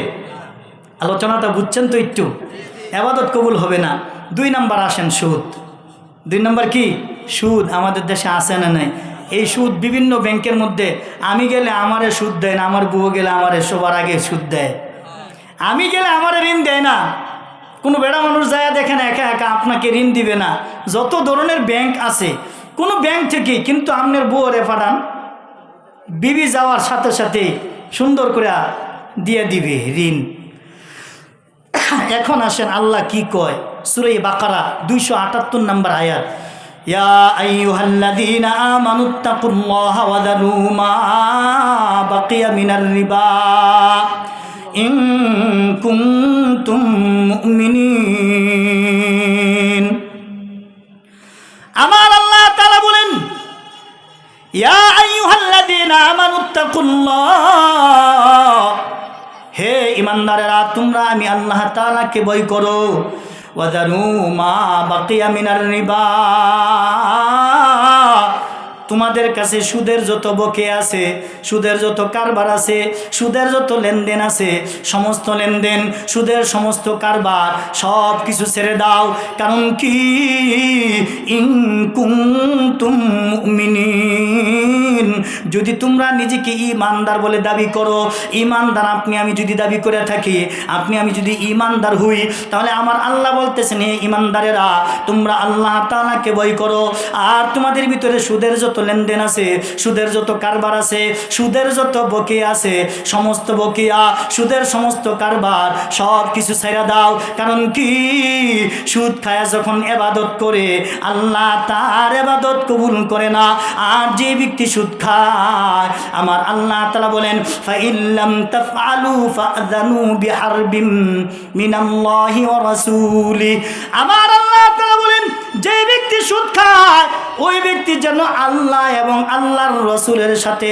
আলোচনাটা বুঝছেন তো একটু? ইবাদত কবুল হবে না। 2 নাম্বার আসেন সুদ। 2 নাম্বার কি? সুদ। আমাদের দেশে আছে না নাই? এই সুদ বিভিন্ন ব্যাংকের মধ্যে, আমি গেলে আমারে সুদ দেয় না, আমার বউ গেলে আমারে সবার আগে সুদ দেয়, আমি গেলে আমারে ঋণ দেয় না। কোনো বেড়া মানুষ যায় দেখেন একা একা আপনাকে ঋণ দিবে না। যত ধরনের ব্যাংক আছে কোনো ব্যাংক থেকে, কিন্তু আপনার বউরে পাঠান, বিবি যাওয়ার সাথে সাথে সুন্দর করে দিয়ে দিবে ঋণ। এখন আসেন আল্লাহ কি কয় সূরা বাকারা 278 নম্বর আয়াত, ইয়া আইয়ুহাল্লাযীনা আমানুত্তাকুল্লাহা ওয়া যারু মা বাকিয়া মিনার রিবা ইন কুনতুম মুমিনিন। আমার আল্লাহ তাআলা বলেন ইয়া আইয়ুহাল্লাযীনা আমানুত্তাকুল্লাহ, হে ইমানদারেরা তোমরা আমি আল্লাহ তাআলাকে ভয় করো। ওয়া যারু মা বাকিয়া মিনার রিবা, তোমাদের কাছে সুদের যত বকে আছে, সুদের যত কারবার আছে, সুদের যত লেনদেন আছে, সমস্ত লেনদেন, সুদের সমস্ত কারবার সব কিছু ছেড়ে দাও। কারণ কি? ইন কুনতুম মুমিনিন, যদি তোমরা নিজেকে ঈমানদার বলে দাবি করো, ঈমানদার আপনি আমি যদি দাবি করে থাকি, আপনি আমি যদি ঈমানদার হই, তাহলে আমার আল্লাহ বলতেছেন হে ঈমানদারেরা তোমরা আল্লাহ তাআলাকে ভয় করো। আর তোমাদের ভিতরে সুদের যত লেনদেন আছে, সুদের যত কারবার আছে, সুদের যত বকেয়া আছে, সমস্ত বকেয়া সুদের সমস্ত কারবার সব কিছু ছেড়ে দাও। কারণ কি? সুদ খায়া যখন ইবাদত করে আল্লাহ তার ইবাদত কবুল করে না। আর যে ব্যক্তি সুদ খায় আমার আল্লাহ তাআলা বলেন ফাইল্লাম তাফআলু ফাযানু বিহারবিম মিনাল্লাহি ওয়া রাসূলি। আমার আল্লাহ তাআলা বলেন যে ব্যক্তি সুদ খায় ওই ব্যক্তি যেন আল্লাহ এবং আল্লাহর রাসূলের সাথে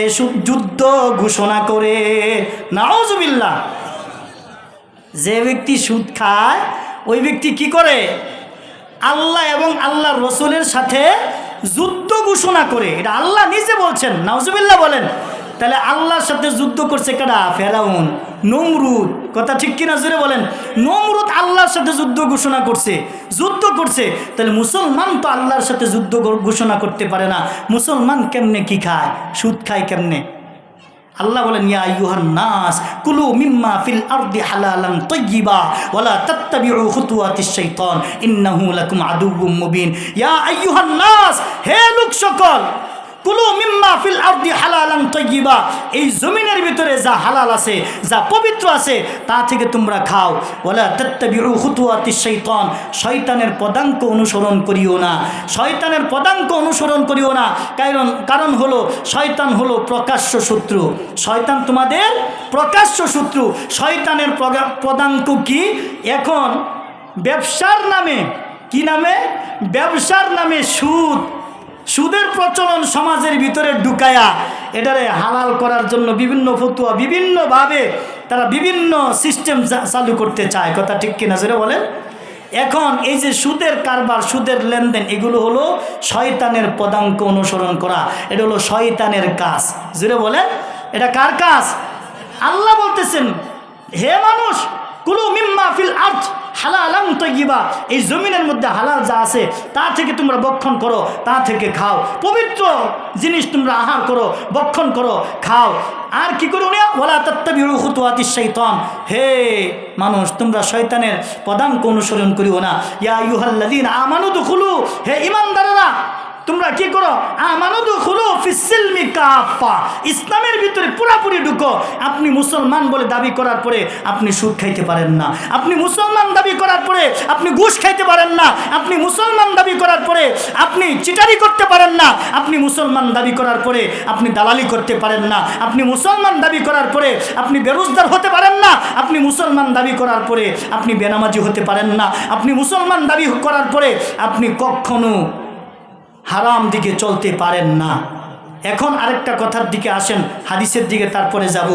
যুদ্ধ ঘোষণা করে। নাউজুবিল্লাহ। যে ব্যক্তি সুদ খায় ওই ব্যক্তি কি করে? আল্লাহ এবং আল্লাহর রাসূলের সাথে যুদ্ধ ঘোষণা করে। এটা আল্লাহ নিজে বলছেন। নাউজুবিল্লাহ বলেন। তাহলে আল্লাহর সাথে যুদ্ধ করছে কারা? ফেরাউন, নমরুদ। কথা ঠিক কিনা জোরে বলেন। নমরুদ আল্লাহর সাথে যুদ্ধ ঘোষণা করছে, যুদ্ধ করছে। তাহলে মুসলমান তো আল্লাহর সাথে যুদ্ধ ঘোষণা করতে পারে না। মুসলমান কেমনে কি খায়? সুদ খায় কেমনে? আল্লাহ বলেন ইয়া আইয়ুহান নাস কুলু মিম্মা ফিল আরদি হালালান তাইয়্যিবা ওয়ালা তাত্তাবিউ খুতুওয়াতিশ শাইতান ইন্নাহু লাকুম আদুউম মুবিন। ইয়া আইয়ুহান নাস, হে লোক সকল, কুলু মিম্মা ফিল আরদি হালালান তাইয়্যিবা, এই জমিনের ভিতরে যা হালাল আছে, যা পবিত্র আছে তা থেকে তোমরা খাও। ওয়ালা তাত্তাবিউ খুতুওয়াতিশ শাইতান, শয়তানের পদাঙ্ক অনুসরণ করিও না, শয়তানের পদাঙ্ক অনুসরণ করিও না। কারণ হলো শয়তান হলো প্রকাশ্য শত্রু। শয়তান তোমাদের প্রকাশ্য শত্রু। শয়তানের পদাঙ্ক কি? এখন ব্যবসার নামে, কি নামে? ব্যবসার নামে সুদ, সুদের প্রচলন সমাজের ভিতরে ঢুকায়া এটারে হালাল করার জন্য বিভিন্ন ফতোয়া, বিভিন্নভাবে তারা বিভিন্ন সিস্টেম চালু করতে চায়। কথা ঠিক কিনা জোরে বলেন। এখন এই যে সুদের কারবার, সুদের লেনদেন, এগুলো হলো শয়তানের পদাঙ্ক অনুসরণ করা। এটা হলো শয়তানের কাজ। জোরে বলেন। এটা কার কাজ? আল্লাহ বলতেছেন হে মানুষ কুলু মিম্মা ফিল আরদ হালালান তাইয়্যিবা, এই জমিনের মধ্যে হালাল যা আছে তা থেকে তোমরা ভক্ষণ করো, তা থেকে খাও। পবিত্র জিনিস তোমরা আহার করো, ভক্ষণ করো, খাও। আর কি করো না, ওয়ালা তাত্তাবিউ খুতুওয়াতিশ শাইতান, হে মানুষ তোমরা শয়তানের পদাঙ্ক অনুসরণ করিও না। ইয়া আইয়ুহাল্লাযীনা আমানু দুখুলু, হে ঈমানদারেরা তোমরা কি করো, আমানু দুখুলু ফিস সিলমি কাফা, ইসলামের ভিতরে পুরোপুরি ঢুকো। আপনি মুসলমান বলে দাবি করার পরে আপনি সুদ খাইতে পারেন না, আপনি মুসলমান দাবি করার পরে আপনি ঘুষ খাইতে পারেন না, আপনি মুসলমান দাবি করার পরে আপনি চিটারি করতে পারেন না, আপনি মুসলমান দাবি করার পরে আপনি দালালি করতে পারেন না, আপনি মুসলমান দাবি করার পরে আপনি বেরোজগার হতে পারেন না, আপনি মুসলমান দাবি করার পরে আপনি বেনামাজি হতে পারেন না, আপনি মুসলমান দাবি করার পরে আপনি কখনো হারাম দিকে চলতে পারেন না। এখন আরেকটা কথার দিকে আসেন, হাদিসের দিকে তারপরে যাব।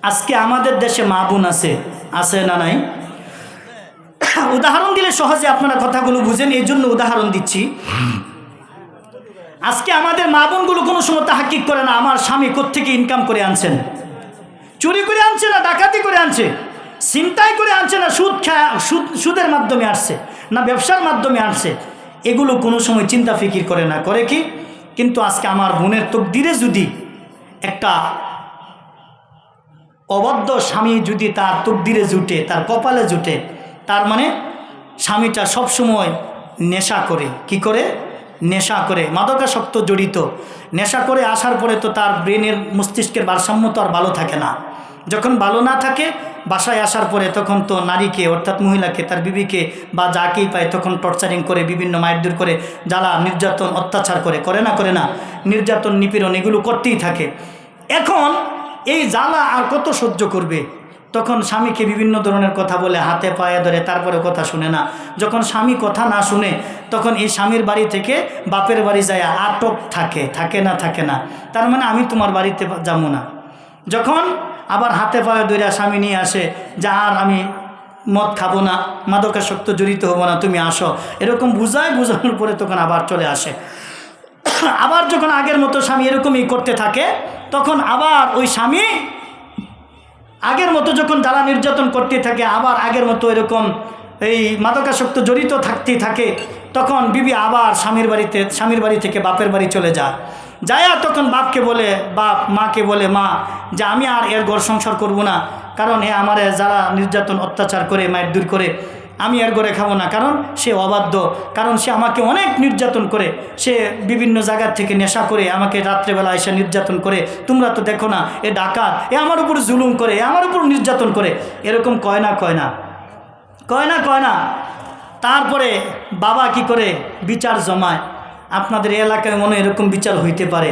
আজকে আমাদের দেশে মা বোন আছে না নাই? উদাহরণ দিলে সহজে আপনারা কথাগুলো বুঝেন, এই জন্য উদাহরণ দিচ্ছি। আজকে আমাদের মা বোনগুলো কোনো সময় তাহাক্কিক করে না আমার স্বামী কোত্থেকে ইনকাম করে আনছেন, চুরি করে আনছে না ডাকাতি করে আনছে, ছিনতাই করে আনছে না সুদের মাধ্যমে আসছে না ব্যবসার মাধ্যমে আসছে, এগুলো কোনো সময় চিন্তা ফিকির করে না। করে কি? কিন্তু আজকে আমার বোনের তকদিরে যদি একটা অবাধ্য স্বামী যদি তার তকদিরে জুটে, তার কপালে জুটে, তার মানে স্বামীটা সবসময় নেশা করে, কি করে? নেশা করে, মাদকাসক্ত জড়িত। নেশা করে আসার পরে তো তার ব্রেনের মস্তিষ্কের ভারসাম্য তো আর ভালো থাকে না। যখন ভালো না থাকে বাসায় আসার পরে তখন তো নারীকে অর্থাৎ মহিলাকে, তার বিবিকে বা যাকেই পায় তখন টর্চারিং করে, বিভিন্ন মারধর করে, জ্বালা নির্যাতন অত্যাচার করে না? নির্যাতন নিপীড়ন এগুলো করতেই থাকে। এখন এই জ্বালা আর কত সহ্য করবে? তখন স্বামীকে বিভিন্ন ধরনের কথা বলে, হাতে পায়ে ধরে, তারপরে কথা শুনে না। যখন স্বামী কথা না শুনে তখন এই স্বামীর বাড়ি থেকে বাপের বাড়ি যায় আটক থাকে না। তার মানে আমি তোমার বাড়িতে যাবো না। যখন আবার হাতে পায়ে ধরে স্বামী নিয়ে আসে যে আর আমি মদ খাবো না, মাদকাসক্ত জড়িত হবো না, তুমি আসো, এরকম বুঝানোর পরে তখন আবার চলে আসে। আবার যখন আগের মতো স্বামী এরকমই করতে থাকে তখন আবার ওই স্বামী আগের মতো যখন জ্বালা নির্যাতন করতে থাকে, আবার আগের মতো এরকম এই মাদকাসক্ত জড়িত থাকতেই থাকে, তখন বিবি আবার স্বামীর বাড়ি থেকে বাপের বাড়ি চলে যায়। তখন বাপকে বলে, বাপ মাকে বলে, মা যে আমি আর এর ঘর সংসার করব না, কারণ এ আমার যারা নির্যাতন অত্যাচার করে মারধর করে, আমি এর ঘরে খাবো না, কারণ সে অবাধ্য, কারণ সে আমাকে অনেক নির্যাতন করে, সে বিভিন্ন জায়গার থেকে নেশা করে আমাকে রাত্রেবেলা এসে নির্যাতন করে, তোমরা তো দেখো না, এ ডাকাত, এ আমার উপর জুলুম করে, এ আমার উপর নির্যাতন করে, এরকম কয় না। তারপরে বাবা কি করে বিচার জমায়। আপনাদের এলাকায় মনে এরকম বিচার হইতে পারে,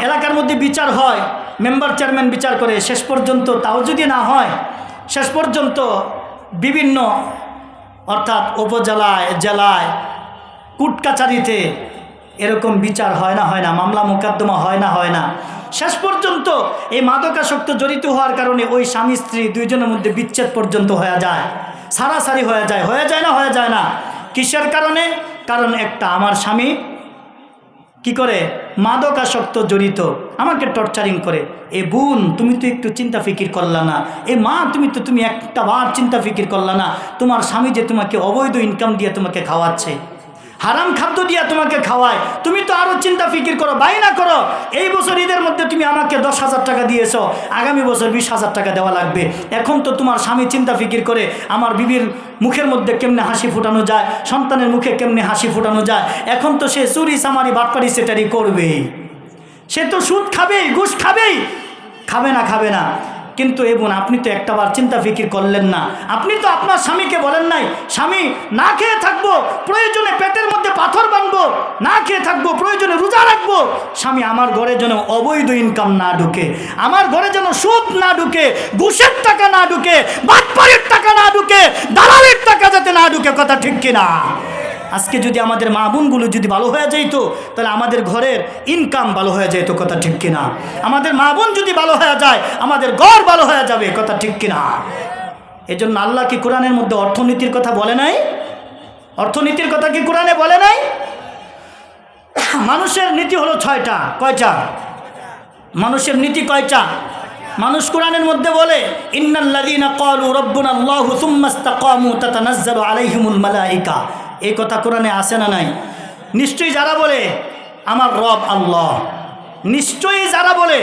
এলাকার মধ্যে বিচার হয়, মেম্বার চেয়ারম্যান বিচার করে, শেষ পর্যন্ত তাও যদি না হয়, শেষ পর্যন্ত বিভিন্ন অর্থাৎ উপজেলায়, জেলায়, কোর্ট কাছারিতে এরকম বিচার হয় না, মামলা মোকদ্দমা হয় না। শেষ পর্যন্ত এই মাদকাসক্ত জড়িত হওয়ার কারণে ওই স্বামী স্ত্রী দুইজনের মধ্যে বিচ্ছেদ পর্যন্ত হয়ে যায়, সারাসারি হয়ে যায় না। কিসের কারণে? কারণ একটা, আমার স্বামী কি করে? মাদকাসক্ত জড়িত, আমাকে টর্চারিং করে। এ বোন তুমি তো একটু চিন্তা ফিকির করলা না, এ মা তুমি একটা বার চিন্তা ফিকির করলা না, তোমার স্বামী যে তোমাকে অবৈধ ইনকাম দিয়ে তোমাকে খাওয়াচ্ছে, হারাম খাদ্য দিয়া তোমাকে খাওয়ায়, তুমি তো আরো চিন্তা ফিকির করো, বাইনা করো। এই বছর ঈদের মধ্যে তুমি আমাকে 10,000 টাকা দিয়েছো, আগামী বছর 20,000 টাকা দেওয়া লাগবে। এখন তো তোমার স্বামী চিন্তা ফিকির করে আমার বিবির মুখের মধ্যে কেমনে হাসি ফুটানো যায়, সন্তানের মুখে কেমনে হাসি ফুটানো যায়। এখন তো সে চুরি চামারি বাটপারি সেটারি করবেই, সে তো সুদ খাবেই, ঘুষ খাবেই, খাবে না। কিন্তু এ বোন আপনি তো একটাবার চিন্তা ফিকির করলেন না। আপনি তো আপনার স্বামীকে বলেন নাই, স্বামী না খেয়ে থাকবো, প্রয়োজনে পেটের মধ্যে পাথর বাঁধবো, না খেয়ে থাকবো, প্রয়োজনে রোজা রাখবো, স্বামী আমার ঘরে যেন অবৈধ ইনকাম না ঢুকে, আমার ঘরে যেন সুদ না ঢুকে, ঘুষের টাকা না ঢুকে, বাটপাড়ির টাকা না ঢুকে, দালালের টাকা যাতে না ঢুকে। কথা ঠিক কিনা? আজকে যদি আমাদের মা বোনগুলো যদি ভালো হয়ে যেত, তাহলে আমাদের ঘরের ইনকাম ভালো হয়ে যেত। কথা ঠিক কিনা? আমাদের মা বোন যদি ভালো হয়ে যায়, আমাদের ঘর ভালো হয়ে যাবে। কথা ঠিক কিনা? এজন্য আল্লাহ কি কোরআনের মধ্যে অর্থনীতির কথা বলে নাই? অর্থনীতির কথা কি কোরআনে বলে নাই? মানুষের নীতি হলো 6টা। কয়টা? মানুষের নীতি কয়টা? মানুষ কোরআনের মধ্যে বলে ইন্নাল্লাযীনা ক্বালু রাব্বুনাল্লাহু সুম্মা ইসতাকামু তাতানাজ্জালু আলাইহিমুল মালায়েকা, এই কথা কোরআনে আছে না নাই? নিশ্চয়ই যারা বলে আমার রব আল্লাহ, নিশ্চয়ই যারা বলে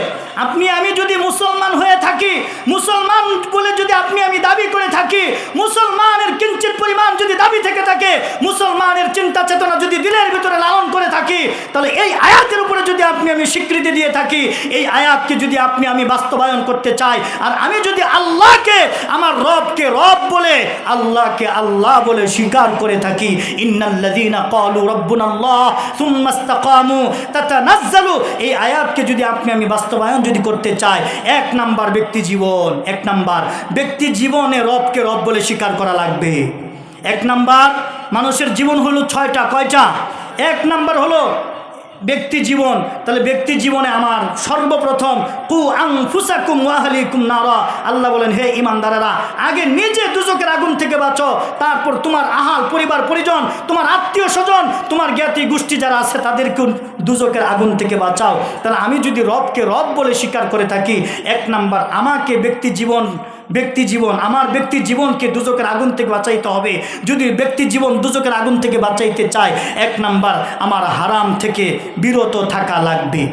আপনি আমি যদি মুসলমান হয়ে থাকি, মুসলমান বলে যদি আপনি আমি দাবি করে থাকি, মুসলমানের কিঞ্চিত পরিমাণ যদি দাবি থেকে থাকে, মুসলমানের চিন্তা চেতনা যদি দিলের ভিতরে লালন করে থাকি, তাহলে এই আয়াতের উপরে যদি আপনি আমি স্বীকৃতি দিয়ে থাকি, এই আয়াতকে যদি আপনি আমি বাস্তবায়ন করতে চাই, আর আমি যদি আল্লাহকে আমার রবকে রব বলে আল্লাহকে আল্লাহ বলে স্বীকার করে থাকি, ইন্নাল্লাযীনা ক্বালু রাব্বুনাল্লাহ সুম্মা ইসতাকামু তাতানাজ্জালু, এই আয়াতকে যদি আপনি আমি বাস্তবায়ন যদি করতে চাই, এক নাম্বার ব্যক্তি জীবন, এক নাম্বার ব্যক্তি জীবনে রবকে রব বলে স্বীকার করা লাগবে। এক নাম্বার মানুষের জীবন হলো 6টা, কয়টা? এক নাম্বার হলো ব্যক্তি জীবন। তাহলে ব্যক্তি জীবনে আমার সর্বপ্রথম কু আনফুসাকুম ওয়া আহলিকুম নারা, আল্লাহ বলেন হে ঈমানদারেরা আগে নিজে দুজকের আগুন থেকে বাঁচো, তারপর তোমার আহাল পরিবার পরিজন, তোমার আত্মীয় স্বজন, তোমার জ্ঞাতি গোষ্ঠী যারা আছে তাদেরকেও দুজকের আগুন থেকে বাঁচাও। তাহলে আমি যদি রবকে রব বলে স্বীকার করে থাকি, এক নাম্বার আমাকে ব্যক্তি জীবন আমার ব্যক্তি জীবনকে দুজকের আগুন থেকে বাঁচাইতে হবে। যদি ব্যক্তি জীবন দুজকের আগুন থেকে বাঁচাইতে চায়, এক নাম্বার আমার হারাম থেকে বিরত থাকা লাগবে।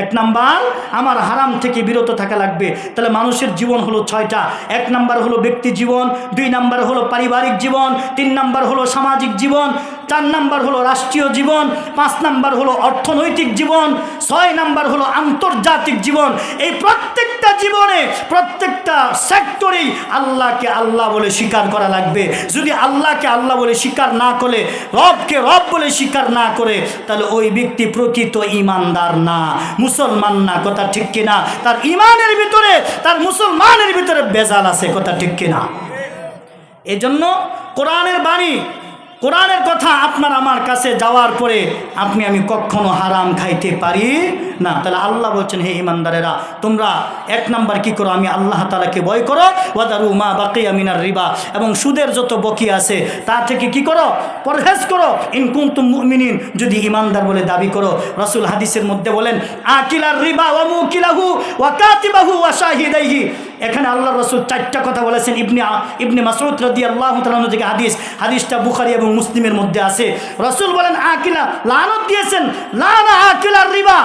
এক নাম্বার আমার হারাম থেকে বিরত থাকা লাগবে। তাহলে মানুষের জীবন হলো 6টা। এক নাম্বার হলো ব্যক্তি জীবন, 2 নাম্বার হলো পারিবারিক জীবন, 3 নাম্বার হলো সামাজিক জীবন, 4 নাম্বার হলো রাষ্ট্রীয় জীবন, 5 নাম্বার হলো অর্থনৈতিক জীবন, 6 নাম্বার হলো আন্তর্জাতিক জীবন। এই প্রত্যেকটা জীবনে প্রত্যেকটা সেক্টরেই আল্লাহকে আল্লাহ বলে স্বীকার করা লাগবে। যদি আল্লাহকে আল্লাহ বলে স্বীকার না করে, রবকে রব বলে স্বীকার না করে, তাহলে ওই ব্যক্তি প্রকৃত ঈমানদার না, মুসলমান না। কথা ঠিক কিনা? তার ঈমানের ভিতরে, তার মুসলমানের ভিতরে বেজাল আছে। কথা ঠিক কিনা? এজন্য কোরআনের বাণী, কোরআনের কথা আপনার আমার কাছে যাওয়ার পরে আপনি আমি কখনো হারাম খাইতে পারি না। তাহলে আল্লাহ বলছেন হে ঈমানদারেরা তোমরা এক নাম্বার কি করো, আমি আল্লাহ তাআলাকে ভয় করো, ওয়াদারু মা বাকিয়া মিনার রিবা, এবং সুদের যত বকি আছে তা থেকে কি করো, পরহেজ করো। ইন কুনতুম মুমিনিন, যদি ঈমানদার বলে দাবি করো। রাসূল হাদিসের মধ্যে বলেন আকিলার রিবা ওয়া মুকিলাহু ওয়া কাতিবাহু ওয়া শাহিদাইহি। এখানে আল্লাহ রাসূল 4টা কথা বলেছেন। ইবনে মাসউদ রাদিয়াল্লাহু তাআলা থেকে হাদিসটা বুখারী এবং মুসলিমের মধ্যে আছে। রাসূল বলেন আকিলা, লানত দিয়েছেন, লানা আকিলার রিবা,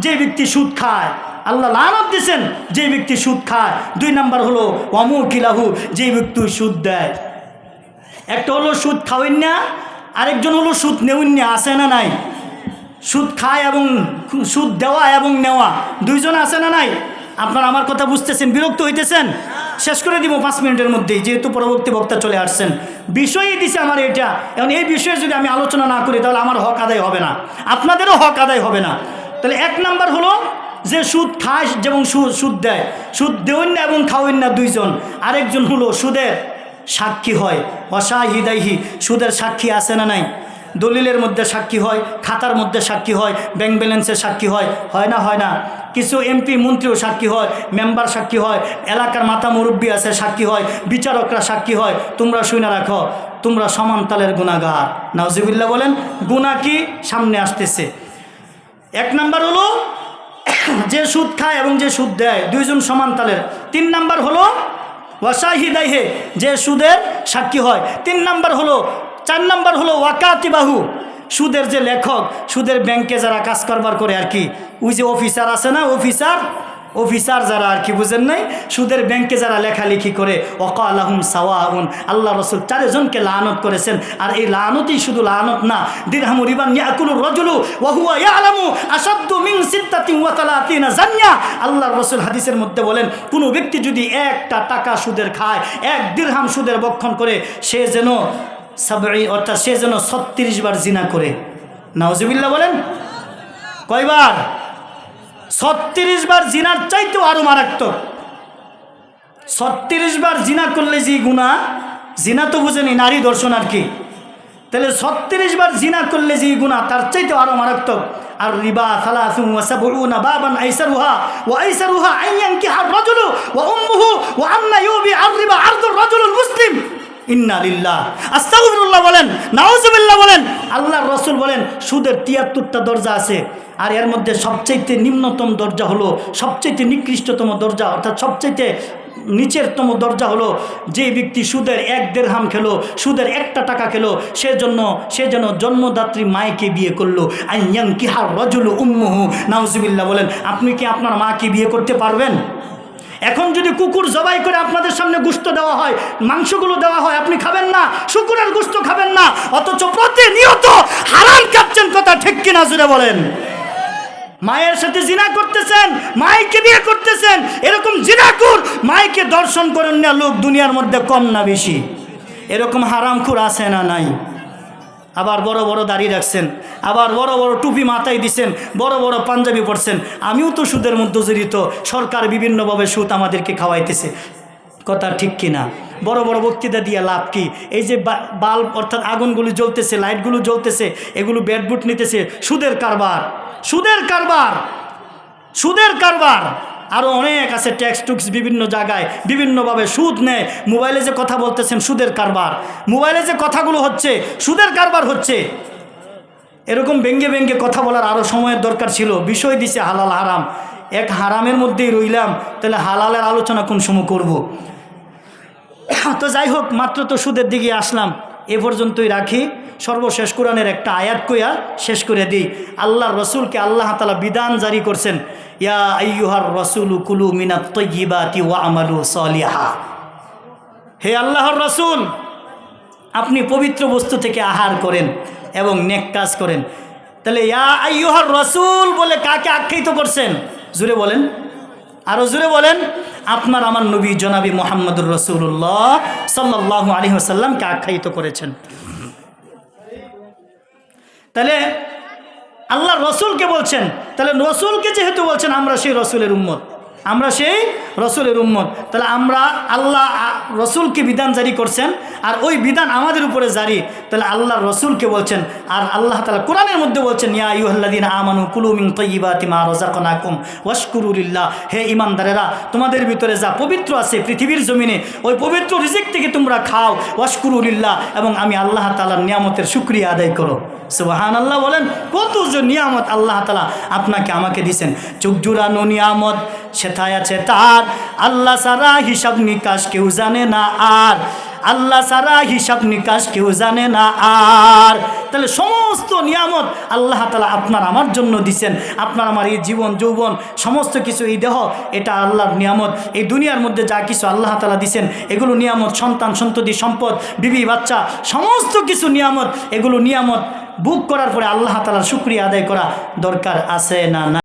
যে ব্যক্তি সুদ খায়, আল্লাহ লানত দিয়েছেন যে ব্যক্তি সুদ খায়। 2 নাম্বার হলো ওয়ামুকিলাহু, যে ব্যক্তি সুদ দেয়। একটা হলো সুদ খাওয়েন না, আরেকজন হলো সুদ নেউন না। আছে না নাই? সুদ খায় এবং সুদ দেওয়া এবং নেওয়া, 2 জন আছে না নাই? আপনারা আমার কথা বুঝতেছেন? বিরক্ত হইতেছেন? শেষ করে দিব 5 মিনিটের মধ্যেই, যেহেতু পরবর্তী বক্তা চলে আসছেন। বিষয়ই দিছে আমার এটা। এখন এই বিষয়ে যদি আমি আলোচনা না করি তাহলে আমার হক আদায় হবে না, আপনাদেরও হক আদায় হবে না। তাহলে 1 নাম্বার হলো যে সুদ খায় এবং সুদ দেয়। সুদ দেওয়েন না এবং খাওয়েন না 2 জন। আরেকজন হলো সুদের সাক্ষী হয়, অশাহিদাইহি, সুদের সাক্ষী আছে না নাই? দলিলের মধ্যে সাক্ষী হয়, খাতার মধ্যে সাক্ষী হয়, ব্যাংক ব্যালেন্সের সাক্ষী হয়, হয় না? হয় না? কিছু এমপি মন্ত্রীও সাক্ষী হয়, মেম্বার সাক্ষী হয়, এলাকার মাথা মুরব্বী আছে সাক্ষী হয়, বিচারকরা সাক্ষী হয়। তোমরা শুনে রাখো, তোমরা সমান তালের গুনাহগার। নাউজুবিল্লাহ বলেন। গুনাহ কি সামনে আসতেছে। 1 নাম্বার হলো যে সুদ খায় এবং যে সুদ দেয়, 2 জন সমান তালের। 3 নাম্বার হলো ওয়াশাহিদাইহি, যে সুদের সাক্ষী হয়। 3 নাম্বার হলো 4 নাম্বার হলো ওয়াকাতিবাহু, সুদের যে লেখক, সুদের ব্যাংকে যারা কাজ কারবার করে আর কি, ওই যে অফিসার আছে না, অফিসার যারা আর কি, বুঝেন নাই? সুদের ব্যাংকে যারা লেখালেখি করে, ওয়াকালাহুম সাওয়াউন, আল্লাহ রাসূল 4 জনকে লানত করেছেন। আর এই লানতই শুধু লানত না, দিরহামু রিবান ইয়াকুলুর রাজুলু ওয়া হুয়া ইয়ালামু আশাদ্দু মিন 36 জানিয়া। আল্লাহ রাসূল হাদিসের মধ্যে বলেন কোনো ব্যক্তি যদি 1টা টাকা সুদের খায়, 1 দিরহাম সুদের ভক্ষণ করে, সে যেন 70, অর্থাৎ সে যেন 36 বার জিনা করে। নাউজুবিল্লাহ বলেন। কয়বার? 36 বার। জিনার চাইতেও আরো মারাত্মক। 36 বার জিনা করলে যে গুনাহ, জিনা তো বুঝেনি, নারী দর্শন আর কি। তাহলে 36 বার জিনা করলে যে গুনাহ, তার চাইতেও আরো মারাত্মক। আর রিবা 73 বাবান আইসারুহা আন ইয়ানকিহা আর-রাজুলু ওয়া উম্মুহু ওয়া আন্না ইউবি আর-রিবা আরদুর রাজুলুল মুসলিম। ইন্না লিল্লাহ, আস্তাগফিরুল্লাহ বলেন, নাউজুবিল্লাহ বলেন। আল্লাহর রাসূল বলেন সুদের ৭৩টা দরজা আছে, আর এর মধ্যে সবচাইতে নিম্নতম দরজা হলো, সবচাইতে নিকৃষ্টতম দরজা অর্থাৎ সবচাইতে নিচেরতম দরজা হলো যে ব্যক্তি সুদের ১ দিরহাম খেলো, সুদের ১টা টাকা খেলো, সে যেন জন্মদাত্রী মায়কে বিয়ে করলো। আইয়ান কিহার রাজুলু উম্মুহু, নাউজুবিল্লাহ বলেন। আপনি কি আপনার মাকে বিয়ে করতে পারবেন? এখন যদি কুকুর জবাই করে আপনাদের সামনে গোশত দেওয়া হয়, মাংসগুলো দেওয়া হয়, আপনি খাবেন না, শুকুরের গোশত খাবেন না, অথচ প্রতিনিয়ত হারাম খাচ্ছেন, কথা ঠিক কিনা জুড়ে বলেন। মায়ের সাথে জিনা করতেছেন, মাইকে বিয়ে করতেছেন, এরকম জিনাকুর মাইকে দর্শন করেন না লোক দুনিয়ার মধ্যে কম না বেশি? এরকম হারামখোর আছে না নাই? আবার বড় বড় দাড়ি রাখছেন, আবার বড় বড় টুপি মাথায় দিছেন, বড় বড় পাঞ্জাবি পরছেন। আমিও তো সুদের মধ্যে জড়িত, সরকার বিভিন্নভাবে সুদ আমাদেরকে খাওয়াইতেছে, কথা ঠিক কিনা? বড় বড় বক্তৃতা দিয়ে লাভ কি? এই যে বাল্ব অর্থাৎ আগুনগুলো জ্বলতেছে, লাইটগুলো জ্বলতেছে, এগুলো ব্যাডবুট নিতেছে, সুদের কারবার, সুদের কারবার, সুদের কারবার। আরও অনেক আছে, ট্যাক্স টুক্স বিভিন্ন জায়গায় বিভিন্নভাবে সুদ নেয়। মোবাইলে যে কথা বলতেছেন সুদের কারবার, মোবাইলে যে কথাগুলো হচ্ছে সুদের কারবার হচ্ছে। এরকম ব্যঙ্গে ব্যঙ্গে কথা বলার আরও সময়ের দরকার ছিল। বিষয় দিছে হালাল হারাম, এক হারামের মধ্যেই রইলাম, তাহলে হালালের আলোচনা কোন সময় করব? তো যাই হোক, মাত্র তো সুদের দিকে আসলাম, এ পর্যন্তই রাখি। সর্বশেষ কোরআনের একটা আয়াত কইয়া শেষ করে দিই। আল্লাহর রসুলকে আল্লাহ তাআলা বিধান জারি করছেন, ইয়া আইয়ুহার রাসূলু কুলু মিনাত তাইয়্যিবাতি ওয়া আমালু সালিহা। হে আল্লাহর রসুল, আপনি পবিত্র বস্তু থেকে আহার করেন এবং নেক কাজ করেন। তাহলে ইয়া আইয়ুহার রাসূল বলে কাকে আখ্যায়িত করছেন? জুড়ে বলেন, আরো জুড়ে বলেন। আপনার আমার নবী জনাবি মুহাম্মদুর রাসূলুল্লাহ সাল্লাল্লাহু আলাইহি ওয়াসাল্লামকে আখ্যায়িত করেছেন। তাহলে আল্লাহ রসুলকে বলছেন, তাহলে রসুলকে যেহেতু বলছেন, আমরা সেই রসুলের উম্মত, আমরা সেই রসুলের উম্মত। তাহলে আমরা আল্লাহ রসুলকে বিধান জারি করছেন, আর ওই বিধান আমাদের উপরে জারি। তাহলে আল্লাহ রসুলকে বলছেন, আর আল্লাহ তাআলা কোরআনের মধ্যে বলছেন, ইয়া আইয়ুহাল্লাযীনা আমানু কুলু মিন তাইয়্যিবাতি মা রাযাকনাকুম ওয়াশকুরু লিল্লাহ। হে ঈমানদারেরা, তোমাদের ভিতরে যা পবিত্র আছে পৃথিবীর জমিনে, ওই পবিত্র রিজিক থেকে তোমরা খাও, ওয়াশকুরু লিল্লাহ, এবং আমি আল্লাহ তাআলার নিয়ামতের শুকরিয়া আদায় করো। সুবহানাল্লাহ বলেন। কত যে নিয়ামত আল্লাহ তাআলা আপনাকে আমাকে দিয়েছেন, চোখ জুড়ানো নিয়ামত, সেথায় আছে তার। আল্লাহ সারা হিসাব নিকাশ কেউ জানে না আর, আল্লাহ সারা হিসাব নিকাশ কেউ জানে না আর। তাহলে সমস্ত নিয়ামত আল্লাহ তাআলা আপনার আমার জন্য দিছেন। আপনার আমার এই জীবন যৌবন সমস্ত কিছু, এই দেহ, এটা আল্লাহর নিয়ামত। এই দুনিয়ার মধ্যে যা কিছু আল্লাহ তাআলা দিছেন, এগুলো নিয়ামত। সন্তান সন্ততি সম্পদ বিবি বাচ্চা সমস্ত কিছু নিয়ামত। এগুলো নিয়ামত ভোগ করার পরে আল্লাহ তাআলার শুকরিয়া আদায় করা দরকার আছে না?